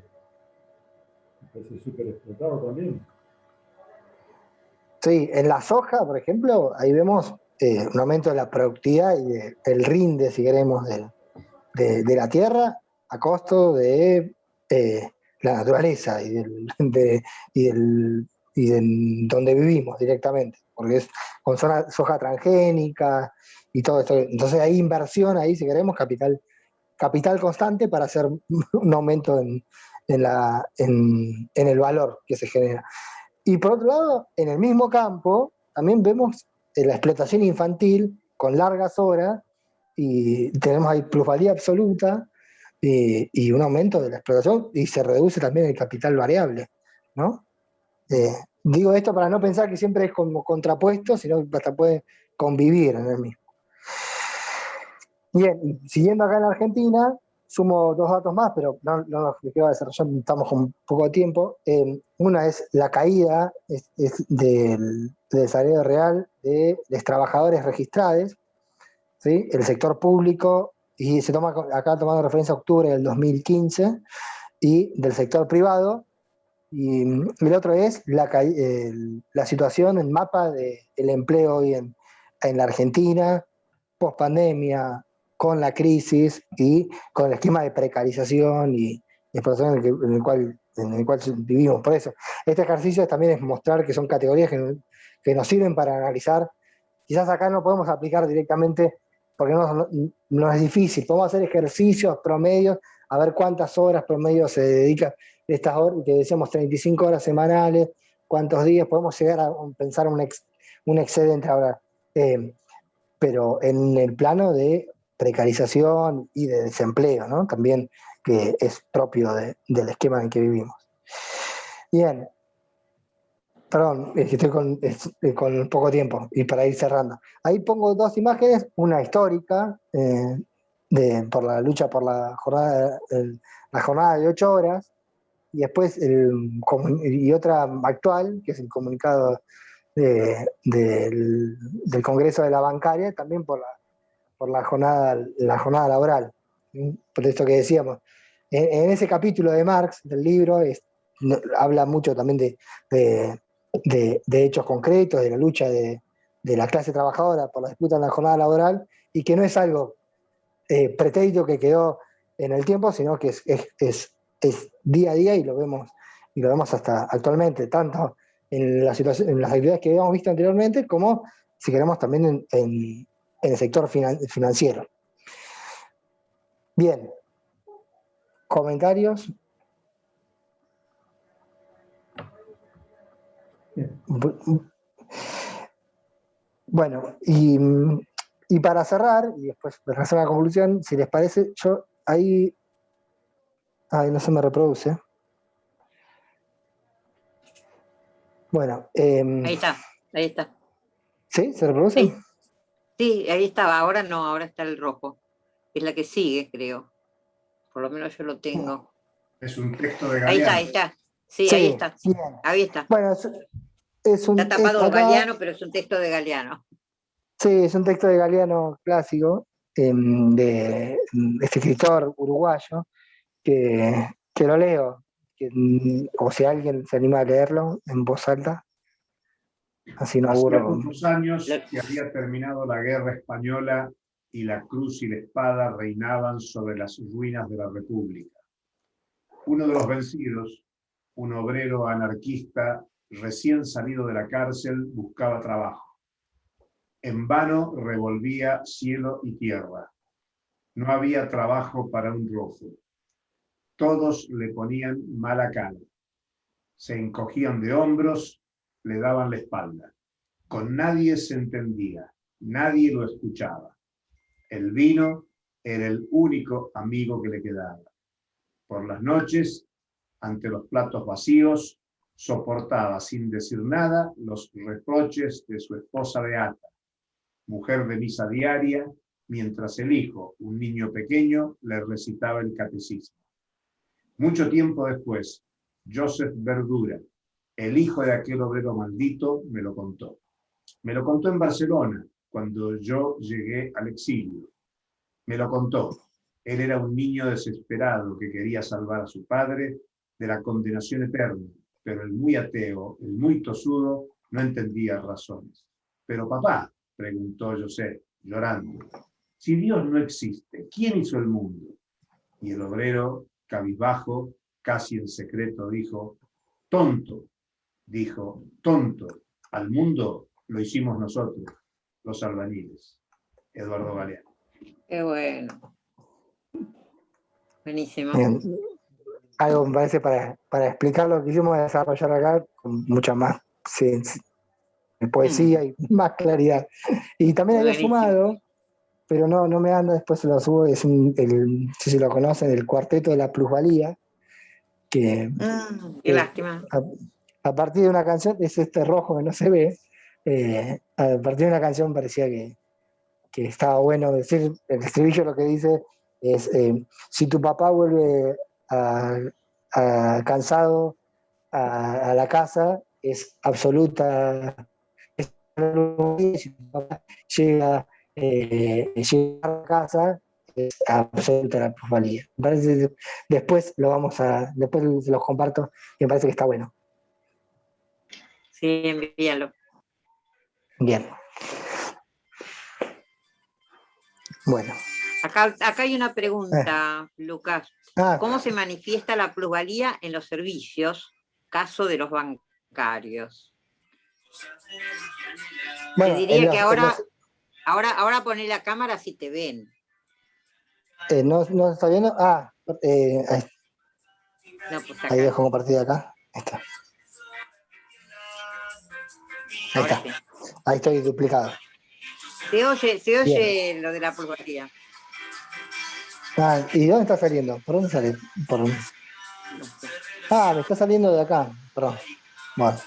parece súper explotado también. Sí, en la soja, por ejemplo, ahí vemos un aumento de la productividad y del rinde, si queremos, de la tierra a costo de la naturaleza y donde vivimos directamente, porque es con soja transgénica y todo esto. Entonces hay inversión ahí, si queremos, capital constante para hacer un aumento en el valor que se genera. Y por otro lado, en el mismo campo, también vemos la explotación infantil con largas horas y tenemos ahí plusvalía absoluta y un aumento de la explotación y se reduce también el capital variable, ¿no? Digo esto para no pensar que siempre es como contrapuesto, sino que hasta puede convivir en el mismo. Bien, siguiendo acá en Argentina, sumo dos datos más, pero no los quiero desarrollar, estamos con poco tiempo. Una es la caída del salario real de los trabajadores registrados, ¿sí? El sector público, y se toma acá tomando referencia a octubre del 2015, y del sector privado. Y el otro es la situación, el mapa del empleo hoy en la Argentina, post pandemia, con la crisis y con el esquema de precarización y explotación en el cual vivimos. Por eso, este ejercicio también es mostrar que son categorías que nos sirven para analizar. Quizás acá no podemos aplicar directamente porque no es difícil. Podemos hacer ejercicios promedios, a ver cuántas horas promedio se dedica estas horas, que decíamos 35 horas semanales, cuántos días, podemos llegar a pensar un excedente ahora. Pero en el plano de precarización y de desempleo, ¿no? También que es propio del esquema en que vivimos. Bien, perdón, es que estoy con poco tiempo y para ir cerrando. Ahí pongo dos imágenes, una histórica por la lucha por la jornada de 8 horas y después y otra actual, que es el comunicado del Congreso de la Bancaria, también por la jornada laboral. Por esto que decíamos, en ese capítulo de Marx, del libro, habla mucho también de hechos concretos, de la lucha de la clase trabajadora por la disputa en la jornada laboral, y que no es algo pretérito que quedó en el tiempo, sino que es día a día, y lo vemos hasta actualmente, tanto en las actividades que habíamos visto anteriormente, como, si queremos, también en el sector financiero. Bien. ¿Comentarios? Bueno, y para cerrar, y después de hacer una conclusión, si les parece, yo ahí... Ay, no se me reproduce. Bueno. Ahí está. ¿Sí? ¿Se reproduce? Sí, ahí estaba, ahora no, ahora está el rojo. Es la que sigue, creo. Por lo menos yo lo tengo. Es un texto de Galeano. Ahí está. Sí, ahí está. Bien. Ahí está. Bueno, Está tapado Galeano, pero es un texto de Galeano. Sí, es un texto de Galeano clásico, de este escritor uruguayo, que lo leo, o si alguien se anima a leerlo en voz alta, así no Hacía aburro. muchos años que había terminado la guerra española y la cruz y la espada reinaban sobre las ruinas de la República. Uno de los vencidos, un obrero anarquista recién salido de la cárcel, buscaba trabajo. En vano revolvía cielo y tierra. No había trabajo para un rojo. Todos le ponían mala cara. Se encogían de hombros, le daban la espalda. Con nadie se entendía, nadie lo escuchaba. El vino era el único amigo que le quedaba. Por las noches, ante los platos vacíos, soportaba sin decir nada los reproches de su esposa Beata, mujer de misa diaria, mientras el hijo, un niño pequeño, le recitaba el catecismo. Mucho tiempo después, Joseph Verdura, el hijo de aquel obrero maldito, me lo contó. Me lo contó en Barcelona, cuando yo llegué al exilio. Me lo contó. Él era un niño desesperado que quería salvar a su padre de la condenación eterna, pero el muy ateo, el muy tosudo, no entendía razones. Pero papá, preguntó José, llorando, si Dios no existe, ¿quién hizo el mundo? Y el obrero, cabizbajo, casi en secreto, dijo, tonto, al mundo lo hicimos nosotros, los albañiles. Eduardo Galeano. Qué bueno. Buenísimo. Bien. Algo me parece para explicar lo que hicimos desarrollar acá con mucha más poesía y más claridad. Y también había Buenísimo. sumado, pero no me anda, después se lo subo, es no sé si lo conocen, el Cuarteto de la Plusvalía, que Qué lástima. a partir de una canción, es este rojo que no se ve, a partir de una canción parecía que estaba bueno decir, el estribillo lo que dice es, si tu papá vuelve cansado a la casa, es absoluta, si tu papá llega a la casa, es absoluta la plusvalía. Después después se los comparto y me parece que está bueno. Sí, envíalo. Bien. Bueno. Acá hay una pregunta, Lucas. ¿Cómo se manifiesta la plusvalía en los servicios, caso de los bancarios? Bueno, te diría que ahora poné la cámara si te ven. ¿No está viendo? Ahí. No, pues Ahí dejo compartida acá. Ahí está. Ahí está. Sí. Ahí estoy duplicado. Se oye lo de la plusvalía. ¿Y dónde está saliendo? ¿Por dónde sale? Me está saliendo de acá. Perdón. Bueno.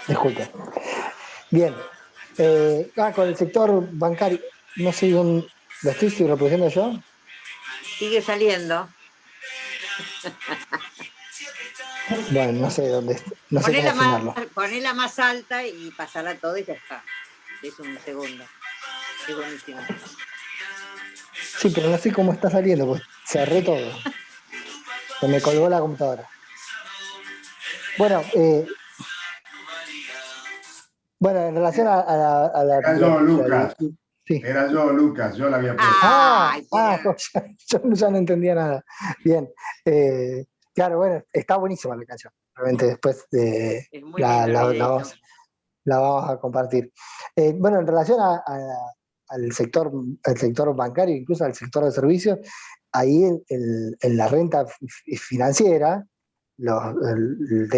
Disculpe. Bien. Con el sector bancario, no sé dónde lo estoy reproduciendo yo. Sigue saliendo. Bueno, no sé dónde. No sé cómo asignarlo. Ponela más alta y pasará todo y ya está. Es un segundo. Es buenísimo. Sí, pero no sé cómo está saliendo, pues cerré todo. Se me colgó la computadora. Bueno, bueno, en relación a la Era yo, Lucas. sí. Era yo, Lucas, yo la había puesto. Yo ya no entendía nada. Bien. Claro, bueno, está buenísima la canción. Realmente después Es muy lindo el video. la vamos a compartir. Bueno, en relación al sector bancario, incluso al sector de servicios, ahí en la renta financiera, los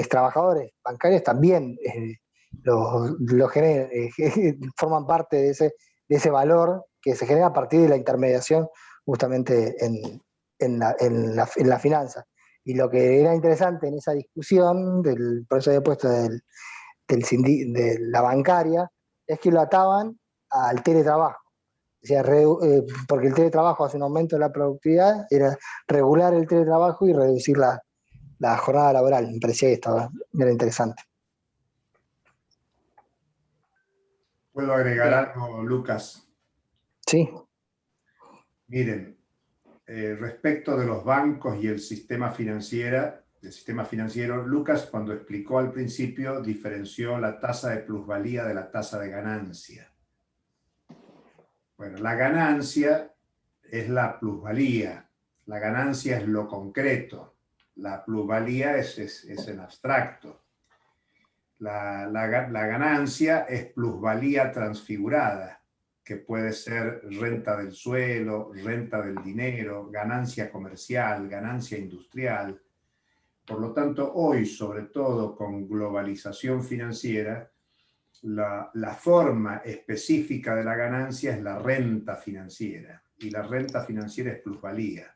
trabajadores bancarios también forman parte de ese valor que se genera a partir de la intermediación justamente en la finanza. Y lo que era interesante en esa discusión por eso había puesto de la bancaria, es que lo ataban al teletrabajo. O sea, porque el teletrabajo hace un aumento de la productividad, era regular el teletrabajo y reducir la jornada laboral. Me parecía que era interesante. ¿Puedo agregar algo, Lucas? Sí. Miren, respecto de los bancos y el sistema financiero, Lucas, cuando explicó al principio, diferenció la tasa de plusvalía de la tasa de ganancia. Bueno, la ganancia es la plusvalía, la ganancia es lo concreto, la plusvalía es en abstracto. La ganancia es plusvalía transfigurada, que puede ser renta del suelo, renta del dinero, ganancia comercial, ganancia industrial. Por lo tanto, hoy, sobre todo con globalización financiera, la forma específica de la ganancia es la renta financiera, y la renta financiera es plusvalía.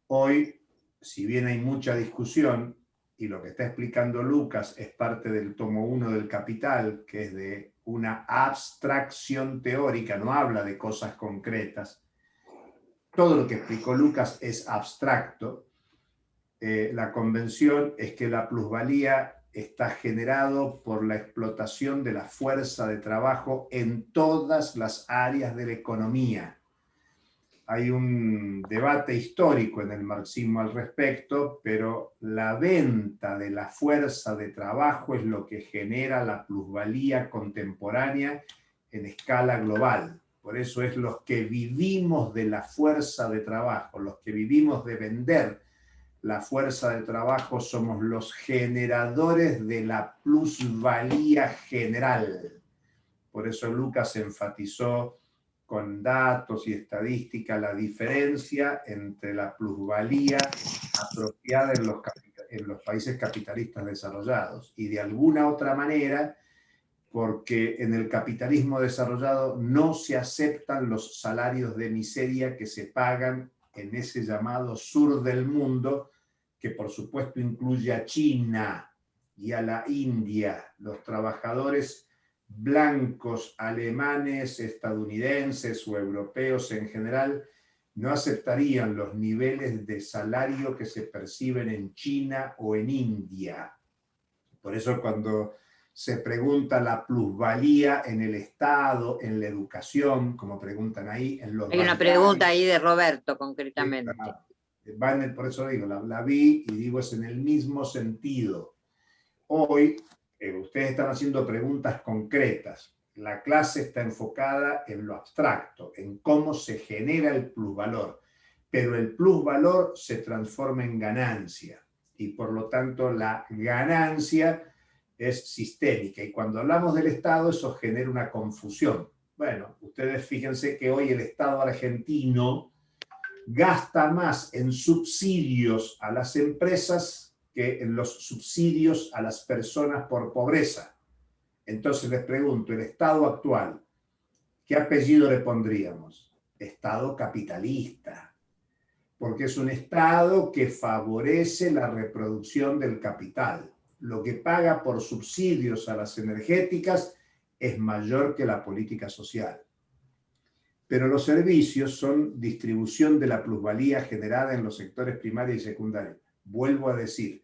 Hoy, si bien hay mucha discusión, y lo que está explicando Lucas es parte del tomo 1 del Capital, que es de una abstracción teórica, no habla de cosas concretas. Todo lo que explicó Lucas es abstracto. La convención es que la plusvalía está generado por la explotación de la fuerza de trabajo en todas las áreas de la economía. Hay un debate histórico en el marxismo al respecto, pero la venta de la fuerza de trabajo es lo que genera la plusvalía contemporánea en escala global. Por eso es los que vivimos de la fuerza de trabajo, los que vivimos de vender la fuerza de trabajo, somos los generadores de la plusvalía general. Por eso Lucas enfatizó con datos y estadística la diferencia entre la plusvalía apropiada en los países capitalistas desarrollados y de alguna otra manera, porque en el capitalismo desarrollado no se aceptan los salarios de miseria que se pagan en ese llamado sur del mundo, que por supuesto incluye a China y a la India. Los trabajadores blancos, alemanes, estadounidenses o europeos en general no aceptarían los niveles de salario que se perciben en China o en India. Por eso cuando se pregunta la plusvalía en el Estado, en la educación, como preguntan ahí, en los Hay una pregunta ahí de Roberto, concretamente. Por eso digo, la vi y digo, es en el mismo sentido. Hoy, ustedes están haciendo preguntas concretas. La clase está enfocada en lo abstracto, en cómo se genera el plusvalor. Pero el plusvalor se transforma en ganancia. Y por lo tanto, la ganancia es sistémica. Y cuando hablamos del Estado, eso genera una confusión. Bueno, ustedes fíjense que hoy el Estado argentino gasta más en subsidios a las empresas que en los subsidios a las personas por pobreza. Entonces les pregunto, el Estado actual, ¿qué apellido le pondríamos? Estado capitalista, porque es un Estado que favorece la reproducción del capital. Lo que paga por subsidios a las energéticas es mayor que la política social. Pero los servicios son distribución de la plusvalía generada en los sectores primario y secundario. Vuelvo a decir,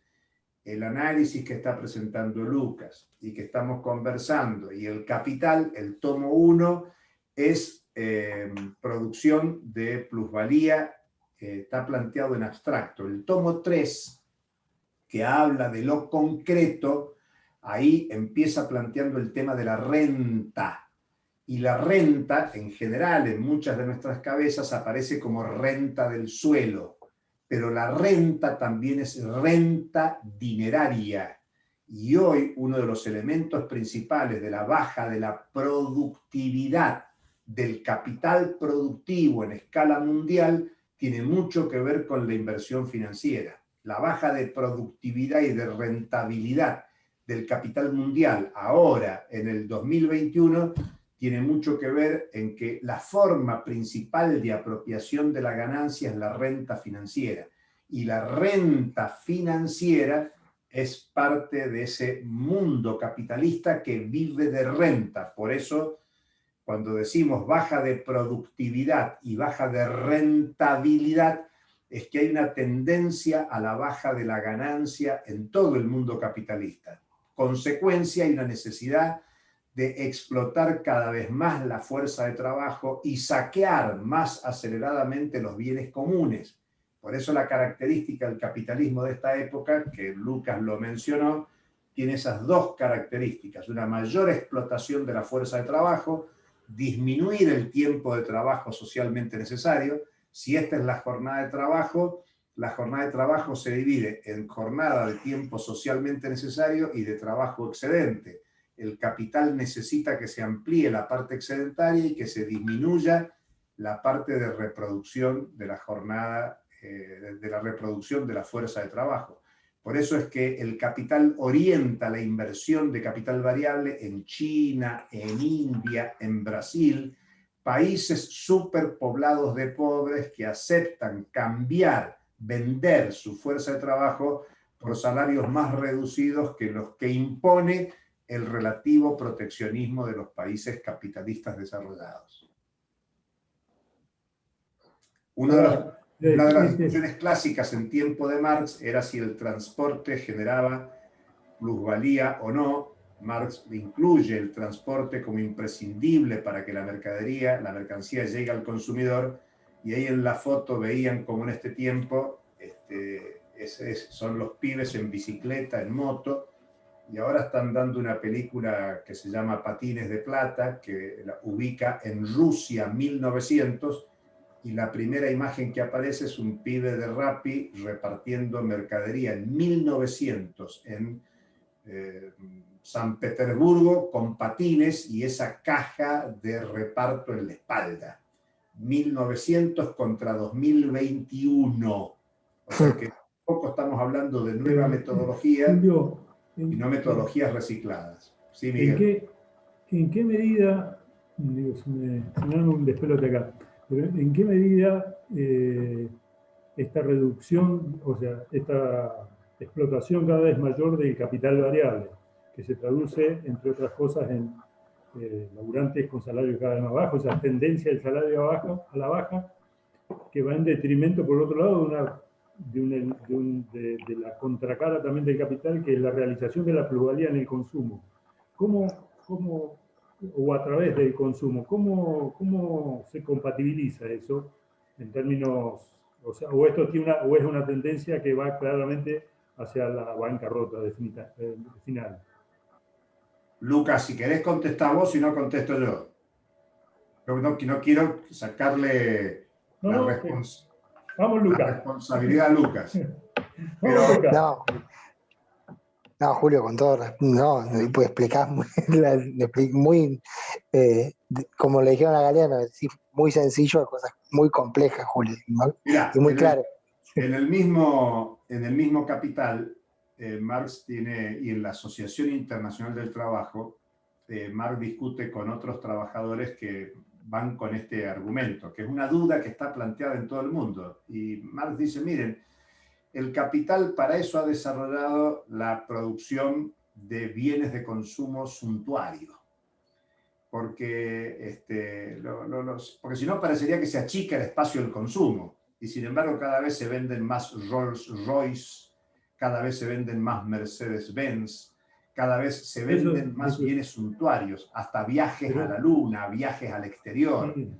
el análisis que está presentando Lucas y que estamos conversando y el Capital, el tomo 1, es producción de plusvalía está planteado en abstracto. El tomo 3, que habla de lo concreto, ahí empieza planteando el tema de la renta. Y la renta, en general, en muchas de nuestras cabezas, aparece como renta del suelo. Pero la renta también es renta dineraria. Y hoy uno de los elementos principales de la baja de la productividad del capital productivo en escala mundial tiene mucho que ver con la inversión financiera. La baja de productividad y de rentabilidad del capital mundial ahora, en el 2021, tiene mucho que ver en que la forma principal de apropiación de la ganancia es la renta financiera. Y la renta financiera es parte de ese mundo capitalista que vive de renta. Por eso, cuando decimos baja de productividad y baja de rentabilidad, es que hay una tendencia a la baja de la ganancia en todo el mundo capitalista. Consecuencia, hay una necesidad de explotar cada vez más la fuerza de trabajo y saquear más aceleradamente los bienes comunes. Por eso la característica del capitalismo de esta época, que Lucas lo mencionó, tiene esas dos características: una mayor explotación de la fuerza de trabajo, disminuir el tiempo de trabajo socialmente necesario. Si esta es la jornada de trabajo se divide en jornada de tiempo socialmente necesario y de trabajo excedente. El capital necesita que se amplíe la parte excedentaria y que se disminuya la parte de reproducción de la jornada, de la reproducción de la fuerza de trabajo. Por eso es que el capital orienta la inversión de capital variable en China, en India, en Brasil, países superpoblados de pobres que aceptan cambiar, vender su fuerza de trabajo por salarios más reducidos que los que impone el relativo proteccionismo de los países capitalistas desarrollados. Una de las discusiones clásicas en tiempo de Marx era si el transporte generaba plusvalía o no. Marx incluye el transporte como imprescindible para que la mercancía llegue al consumidor, y ahí en la foto veían como en este tiempo son los pibes en bicicleta, en moto, y ahora están dando una película que se llama Patines de Plata, que la ubica en Rusia 1900, y la primera imagen que aparece es un pibe de Rappi repartiendo mercadería en 1900 en San Petersburgo con patines y esa caja de reparto en la espalda. 1900 contra 2021. O sea que poco estamos hablando de nueva metodología y no metodologías recicladas. Sí, Miguel. ¿En qué medida, digo, se me da un despelote acá, pero en qué medida esta reducción, o sea, esta explotación cada vez mayor del capital variable, que se traduce, entre otras cosas, en laburantes con salarios cada vez más bajos, esa tendencia del salario a la baja, que va en detrimento, por otro lado, de la contracara también del capital, que es la realización de la plusvalía en el consumo. O a través del consumo, ¿cómo se compatibiliza eso en términos, o esto o es una tendencia que va claramente hacia la bancarrota final? Lucas, si querés contestar vos, si no contesto yo. No quiero sacarle Vamos, Lucas. la responsabilidad a Lucas. Vamos, Lucas. No, Julio, con todo no, pues explicás muy como le dijeron a Galeano, muy sencillo, cosas muy complejas, Julio, Mirá, y muy claro. En el mismo Capital, Marx tiene, y en la Asociación Internacional del Trabajo, Marx discute con otros trabajadores que van con este argumento, que es una duda que está planteada en todo el mundo. Y Marx dice, miren, el capital para eso ha desarrollado la producción de bienes de consumo suntuario. Porque si no parecería que se achica el espacio del consumo. Y sin embargo cada vez se venden más Rolls Royce, cada vez se venden más Mercedes-Benz, cada vez se venden más bienes suntuarios, hasta viajes a la luna, viajes al exterior. Sí,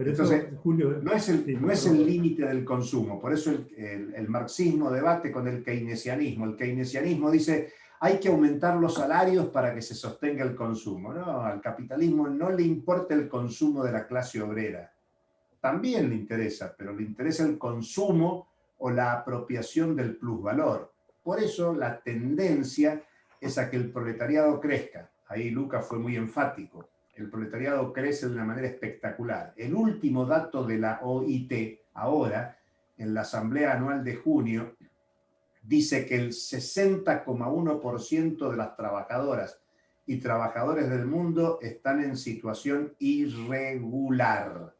Pero Entonces, eso, Julio, no es el límite del consumo. Por eso el marxismo debate con el keynesianismo. El keynesianismo dice, hay que aumentar los salarios para que se sostenga el consumo. No, al capitalismo no le importa el consumo de la clase obrera. También le interesa, pero le interesa el consumo o la apropiación del plusvalor. Por eso la tendencia es a que el proletariado crezca. Ahí Lucas fue muy enfático. El proletariado crece de una manera espectacular. El último dato de la OIT, ahora, en la Asamblea Anual de junio, dice que el 60,1% de las trabajadoras y trabajadores del mundo están en situación irregular.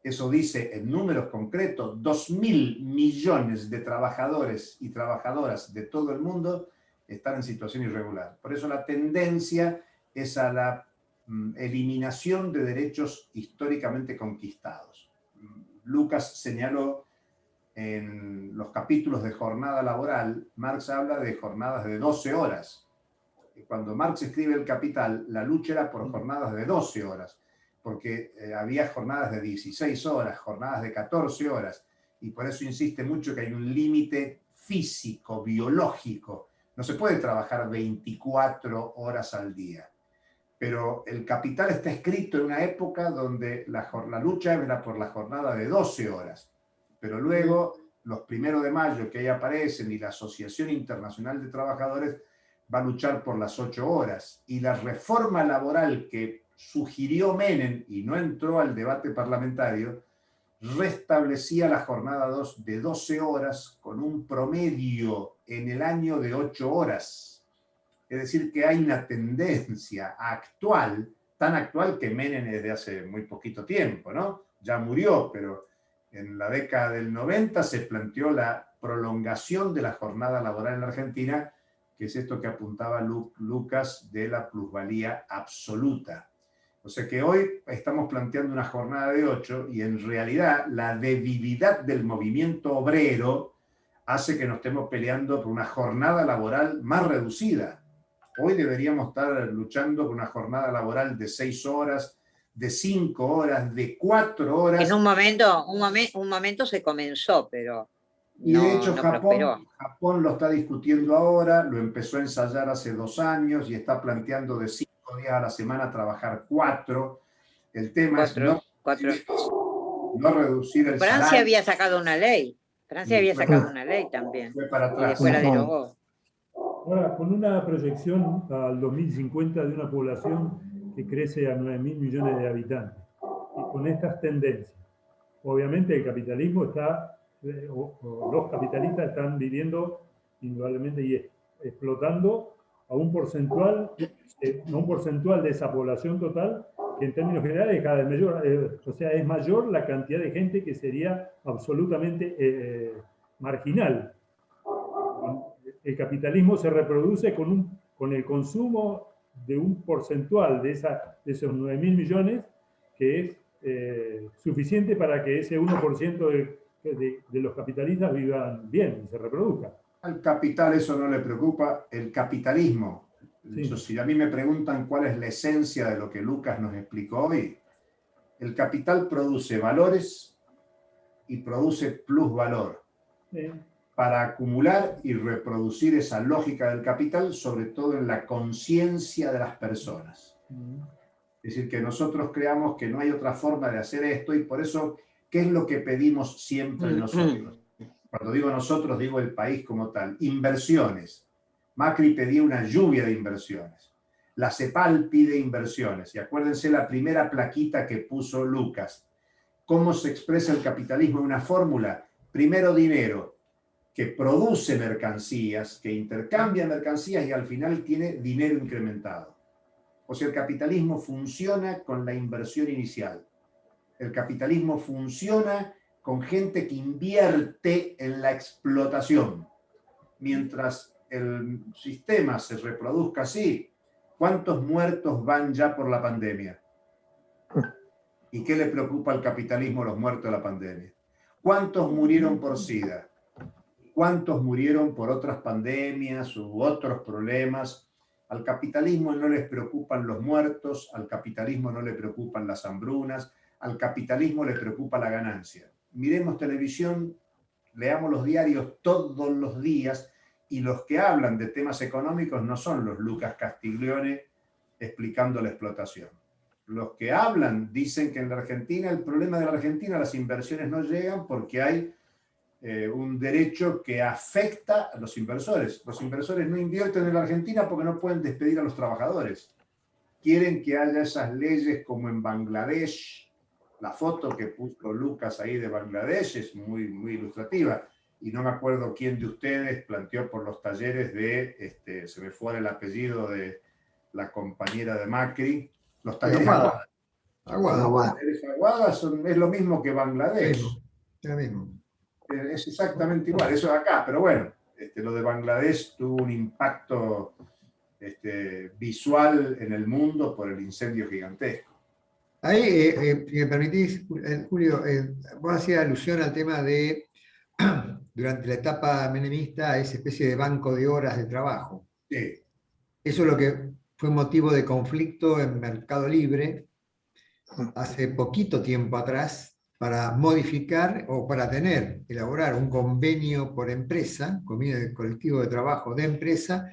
Eso dice en números concretos, 2.000 millones de trabajadores y trabajadoras de todo el mundo están en situación irregular. Por eso la tendencia es a la eliminación de derechos históricamente conquistados. Lucas señaló en los capítulos de jornada laboral, Marx habla de jornadas de 12 horas. Cuando Marx escribe El Capital, la lucha era por jornadas de 12 horas, porque había jornadas de 16 horas, jornadas de 14 horas, y por eso insiste mucho que hay un límite físico, biológico. No se puede trabajar 24 horas al día. Pero El Capital está escrito en una época donde la lucha era por la jornada de 12 horas. Pero luego, los 1 de mayo que ahí aparecen y la Asociación Internacional de Trabajadores va a luchar por las 8 horas. Y la reforma laboral que sugirió Menem y no entró al debate parlamentario, restablecía la jornada de 12 horas con un promedio en el año de 8 horas. Es decir, que hay una tendencia actual, tan actual que Menem es de hace muy poquito tiempo, ¿no? Ya murió, pero en la década del 90 se planteó la prolongación de la jornada laboral en la Argentina, que es esto que apuntaba Lucas de la plusvalía absoluta. O sea que hoy estamos planteando una jornada de 8 y en realidad la debilidad del movimiento obrero hace que nos estemos peleando por una jornada laboral más reducida. Hoy deberíamos estar luchando por una jornada laboral de 6 horas, de 5 horas, de 4 horas. En un momento se comenzó, pero y de hecho Japón lo está discutiendo ahora, lo empezó a ensayar hace 2 años y está planteando de 5 días a la semana trabajar 4. El tema es no reducir el Francia salario. había sacado una ley. Francia había sacado una ley también. Fue para atrás. Y después la derogó. Ahora, con una proyección al 2050 de una población que crece a 9.000 millones de habitantes, y con estas tendencias, obviamente el capitalismo está, o los capitalistas están viviendo indudablemente y explotando a un porcentual de esa población total que en términos generales es cada vez mayor, o sea, es mayor la cantidad de gente que sería absolutamente marginal. El capitalismo se reproduce con el consumo de un porcentual de esos 9.000 millones que es suficiente para que ese 1% de los capitalistas vivan bien y se reproduzcan. Al capital eso no le preocupa. El capitalismo, sí. Si a mí me preguntan cuál es la esencia de lo que Lucas nos explicó hoy, el capital produce valores y produce plusvalor. Sí. Para acumular y reproducir esa lógica del capital, sobre todo en la conciencia de las personas. Es decir, que nosotros creamos que no hay otra forma de hacer esto y por eso, ¿qué es lo que pedimos siempre nosotros? Cuando digo nosotros, digo el país como tal. Inversiones. Macri pedía una lluvia de inversiones. La CEPAL pide inversiones. Y acuérdense la primera plaquita que puso Lucas. ¿Cómo se expresa el capitalismo en una fórmula? Primero dinero, que produce mercancías, que intercambia mercancías y al final tiene dinero incrementado. O sea, el capitalismo funciona con la inversión inicial. El capitalismo funciona con gente que invierte en la explotación. Mientras el sistema se reproduzca así, ¿cuántos muertos van ya por la pandemia? ¿Y qué le preocupa al capitalismo los muertos de la pandemia? ¿Cuántos murieron por SIDA? ¿Cuántos murieron por otras pandemias u otros problemas? Al capitalismo no les preocupan los muertos, al capitalismo no le preocupan las hambrunas, al capitalismo le preocupa la ganancia. Miremos televisión, leamos los diarios todos los días, y los que hablan de temas económicos no son los Lucas Castiglione explicando la explotación. Los que hablan dicen que en la Argentina, el problema de la Argentina, las inversiones no llegan porque hay un derecho que afecta a los inversores. Los inversores no invierten en la Argentina porque no pueden despedir a los trabajadores. Quieren que haya esas leyes como en Bangladesh. La foto que puso Lucas ahí de Bangladesh es muy, muy ilustrativa. Y no me acuerdo quién de ustedes planteó por los talleres de, se me fue el apellido de la compañera de Macri, los talleres Aguada. Los talleres Aguada es lo mismo que Bangladesh. Es lo mismo. Es exactamente igual, eso es acá, pero bueno, lo de Bangladesh tuvo un impacto visual en el mundo por el incendio gigantesco. Ahí, si me permitís, Julio, vos hacías alusión al tema de, durante la etapa menemista, esa especie de banco de horas de trabajo. Sí. Eso es lo que fue motivo de conflicto en Mercado Libre hace poquito tiempo atrás, para modificar o para elaborar un convenio por empresa, convenio colectivo de trabajo de empresa.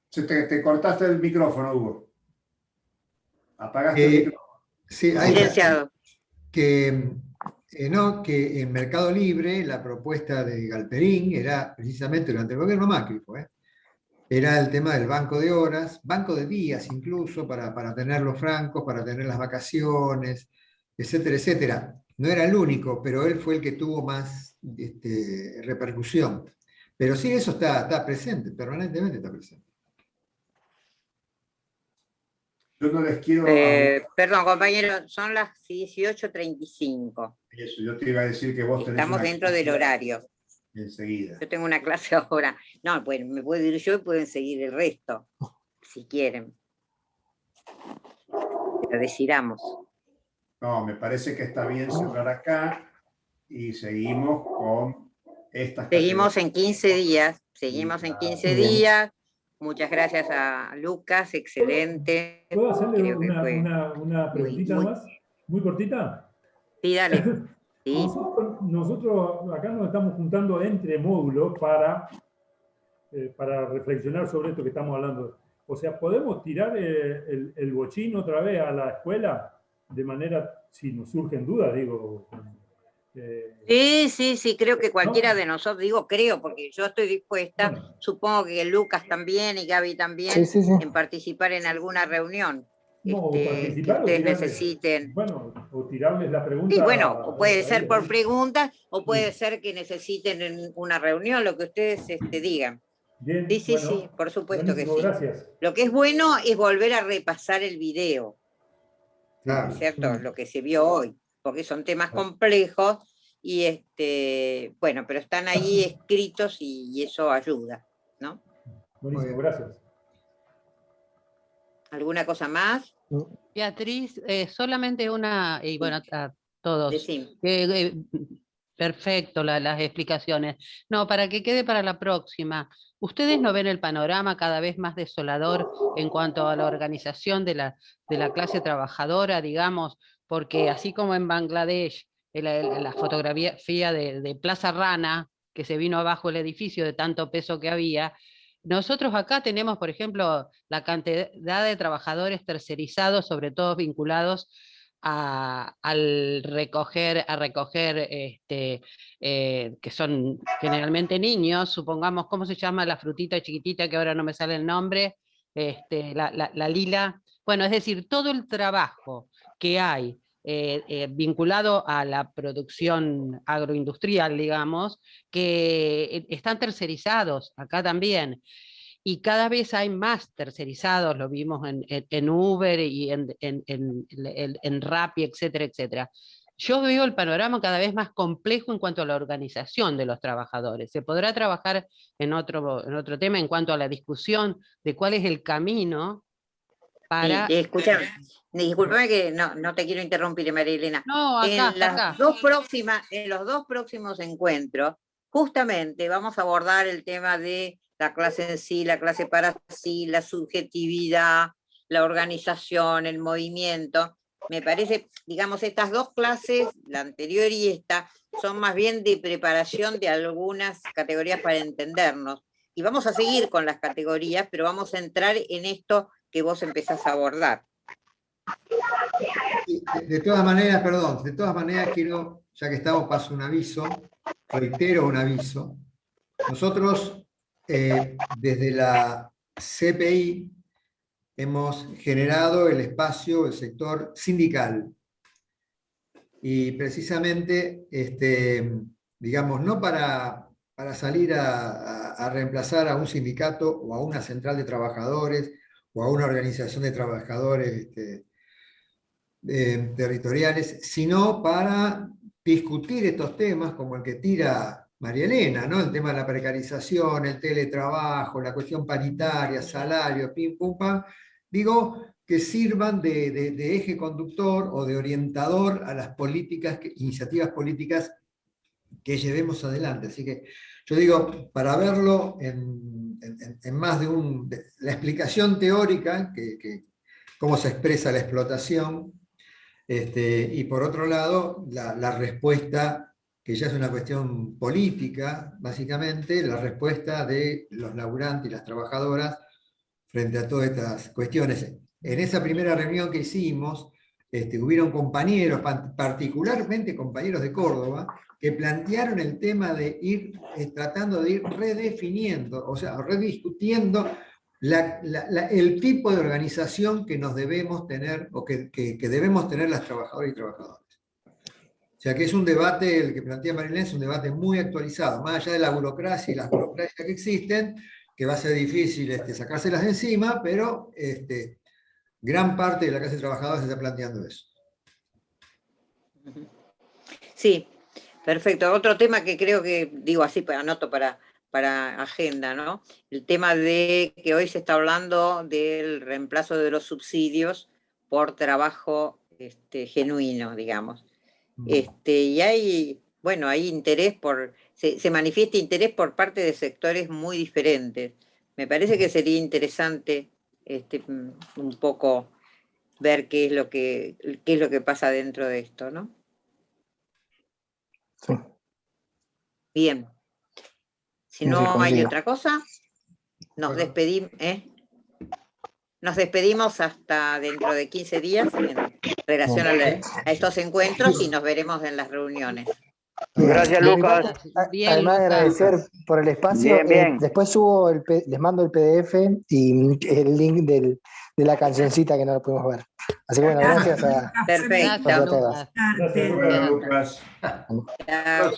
Te cortaste el micrófono, Hugo. Apagaste el micrófono. Sí, silenciado. Que en Mercado Libre la propuesta de Galperín era precisamente durante el gobierno Macri, era el tema del banco de horas, banco de días incluso, para tener los francos, para tener las vacaciones, etcétera, etcétera. No era el único, pero él fue el que tuvo más repercusión. Pero sí, eso está presente, permanentemente está presente. Yo no les quiero... Perdón, compañero, son las 18:35. Eso, yo te iba a decir que vos tenés Estamos dentro del horario. Enseguida. Yo tengo una clase ahora. No, pues me puedo ir yo y pueden seguir el resto, si quieren. Pero decidamos. No, me parece que está bien cerrar acá y seguimos con estas. Seguimos en 15 días. Seguimos en 15 días. Muchas gracias a Lucas, excelente. ¿Puedo hacerle Creo que fue una preguntita más? ¿Muy cortita? Sí, dale. ¿Sí? Nosotros acá nos estamos juntando entre módulos para reflexionar sobre esto que estamos hablando. O sea, ¿podemos tirar el bochín otra vez a la escuela? De manera, si nos surgen dudas, digo... Sí, creo que cualquiera de nosotros, digo creo, porque yo estoy dispuesta, bueno, supongo que Lucas también y Gaby también, en participar en alguna reunión. No, que ustedes necesiten. Bueno, o tirarles la pregunta. Sí, bueno, o puede ser por preguntas, o puede ser que necesiten una reunión, lo que ustedes digan. Bien, sí, bueno, sí, por supuesto que sí. Gracias. Lo que es bueno es volver a repasar el video, claro, ¿cierto? Lo que se vio hoy, porque son temas complejos y bueno, pero están ahí escritos y eso ayuda, ¿no? Buenísimo, gracias. ¿Alguna cosa más? Beatriz, solamente una, y bueno, a todos. Perfecto, las explicaciones. No, para que quede para la próxima. ¿Ustedes no ven el panorama cada vez más desolador en cuanto a la organización de la clase trabajadora, digamos? Porque así como en Bangladesh, la fotografía de Plaza Rana, que se vino abajo el edificio de tanto peso que había, nosotros acá tenemos, por ejemplo, la cantidad de trabajadores tercerizados, sobre todo vinculados a recoger que son generalmente niños, supongamos, ¿cómo se llama la frutita chiquitita que ahora no me sale el nombre? La lila. Bueno, es decir, todo el trabajo que hay vinculado a la producción agroindustrial, digamos, que están tercerizados acá también. Y cada vez hay más tercerizados, lo vimos en Uber y en Rappi, etcétera, etcétera. Yo veo el panorama cada vez más complejo en cuanto a la organización de los trabajadores. Se podrá trabajar en otro tema en cuanto a la discusión de cuál es el camino para... Escúchame, discúlpame que no te quiero interrumpir, María Elena. No, acá, en los dos próximos encuentros, justamente vamos a abordar el tema de la clase en sí, la clase para sí, la subjetividad, la organización, el movimiento. Me parece, digamos, estas dos clases, la anterior y esta, son más bien de preparación de algunas categorías para entendernos. Y vamos a seguir con las categorías, pero vamos a entrar en esto que vos empezás a abordar. De todas maneras, perdón, de todas maneras quiero, ya que estamos, paso un aviso, reitero un aviso. Nosotros, desde la CPI, hemos generado el espacio, el sector sindical. Y precisamente, digamos, no para salir a reemplazar a un sindicato o a una central de trabajadores o a una organización de trabajadores territoriales, sino para discutir estos temas como el que tira María Elena, ¿no? El tema de la precarización, el teletrabajo, la cuestión paritaria, salario, pim, pum, pam. Digo, que sirvan de eje conductor o de orientador a las políticas, iniciativas políticas que llevemos adelante. Así que yo digo, para verlo en más de la explicación teórica, cómo se expresa la explotación, y por otro lado, la respuesta, que ya es una cuestión política, básicamente, la respuesta de los laburantes y las trabajadoras frente a todas estas cuestiones. En esa primera reunión que hicimos, hubieron compañeros, particularmente compañeros de Córdoba, que plantearon el tema de ir tratando de ir redefiniendo, o sea, rediscutiendo el tipo de organización que nos debemos tener, o que debemos tener las trabajadoras y trabajadores. O sea que es un debate, el que plantea Marilén, es un debate muy actualizado, más allá de la burocracia y las burocracias que existen, que va a ser difícil sacárselas de encima, pero gran parte de la clase trabajadora se está planteando eso. Sí, perfecto. Otro tema que creo que, digo así, anoto para agenda, ¿no? El tema de que hoy se está hablando del reemplazo de los subsidios por trabajo genuino, digamos. Y hay, bueno, hay interés se manifiesta interés por parte de sectores muy diferentes. Me parece que sería interesante un poco ver qué es lo que pasa dentro de esto, ¿no? Sí. Bien. Si Sí, no hay coincido. otra cosa, nos despedimos hasta dentro de 15 días en relación a estos encuentros y nos veremos en las reuniones. Gracias, De mi Lucas. parte, Bien, además de Lucas. agradecer por el espacio, Bien, bien. después subo les mando el PDF y el link de la cancioncita que no lo pudimos ver. Así que bueno, gracias a Perfecto. Gracias, todas. Lucas. Gracias, Bueno, Lucas. Lucas. Chao.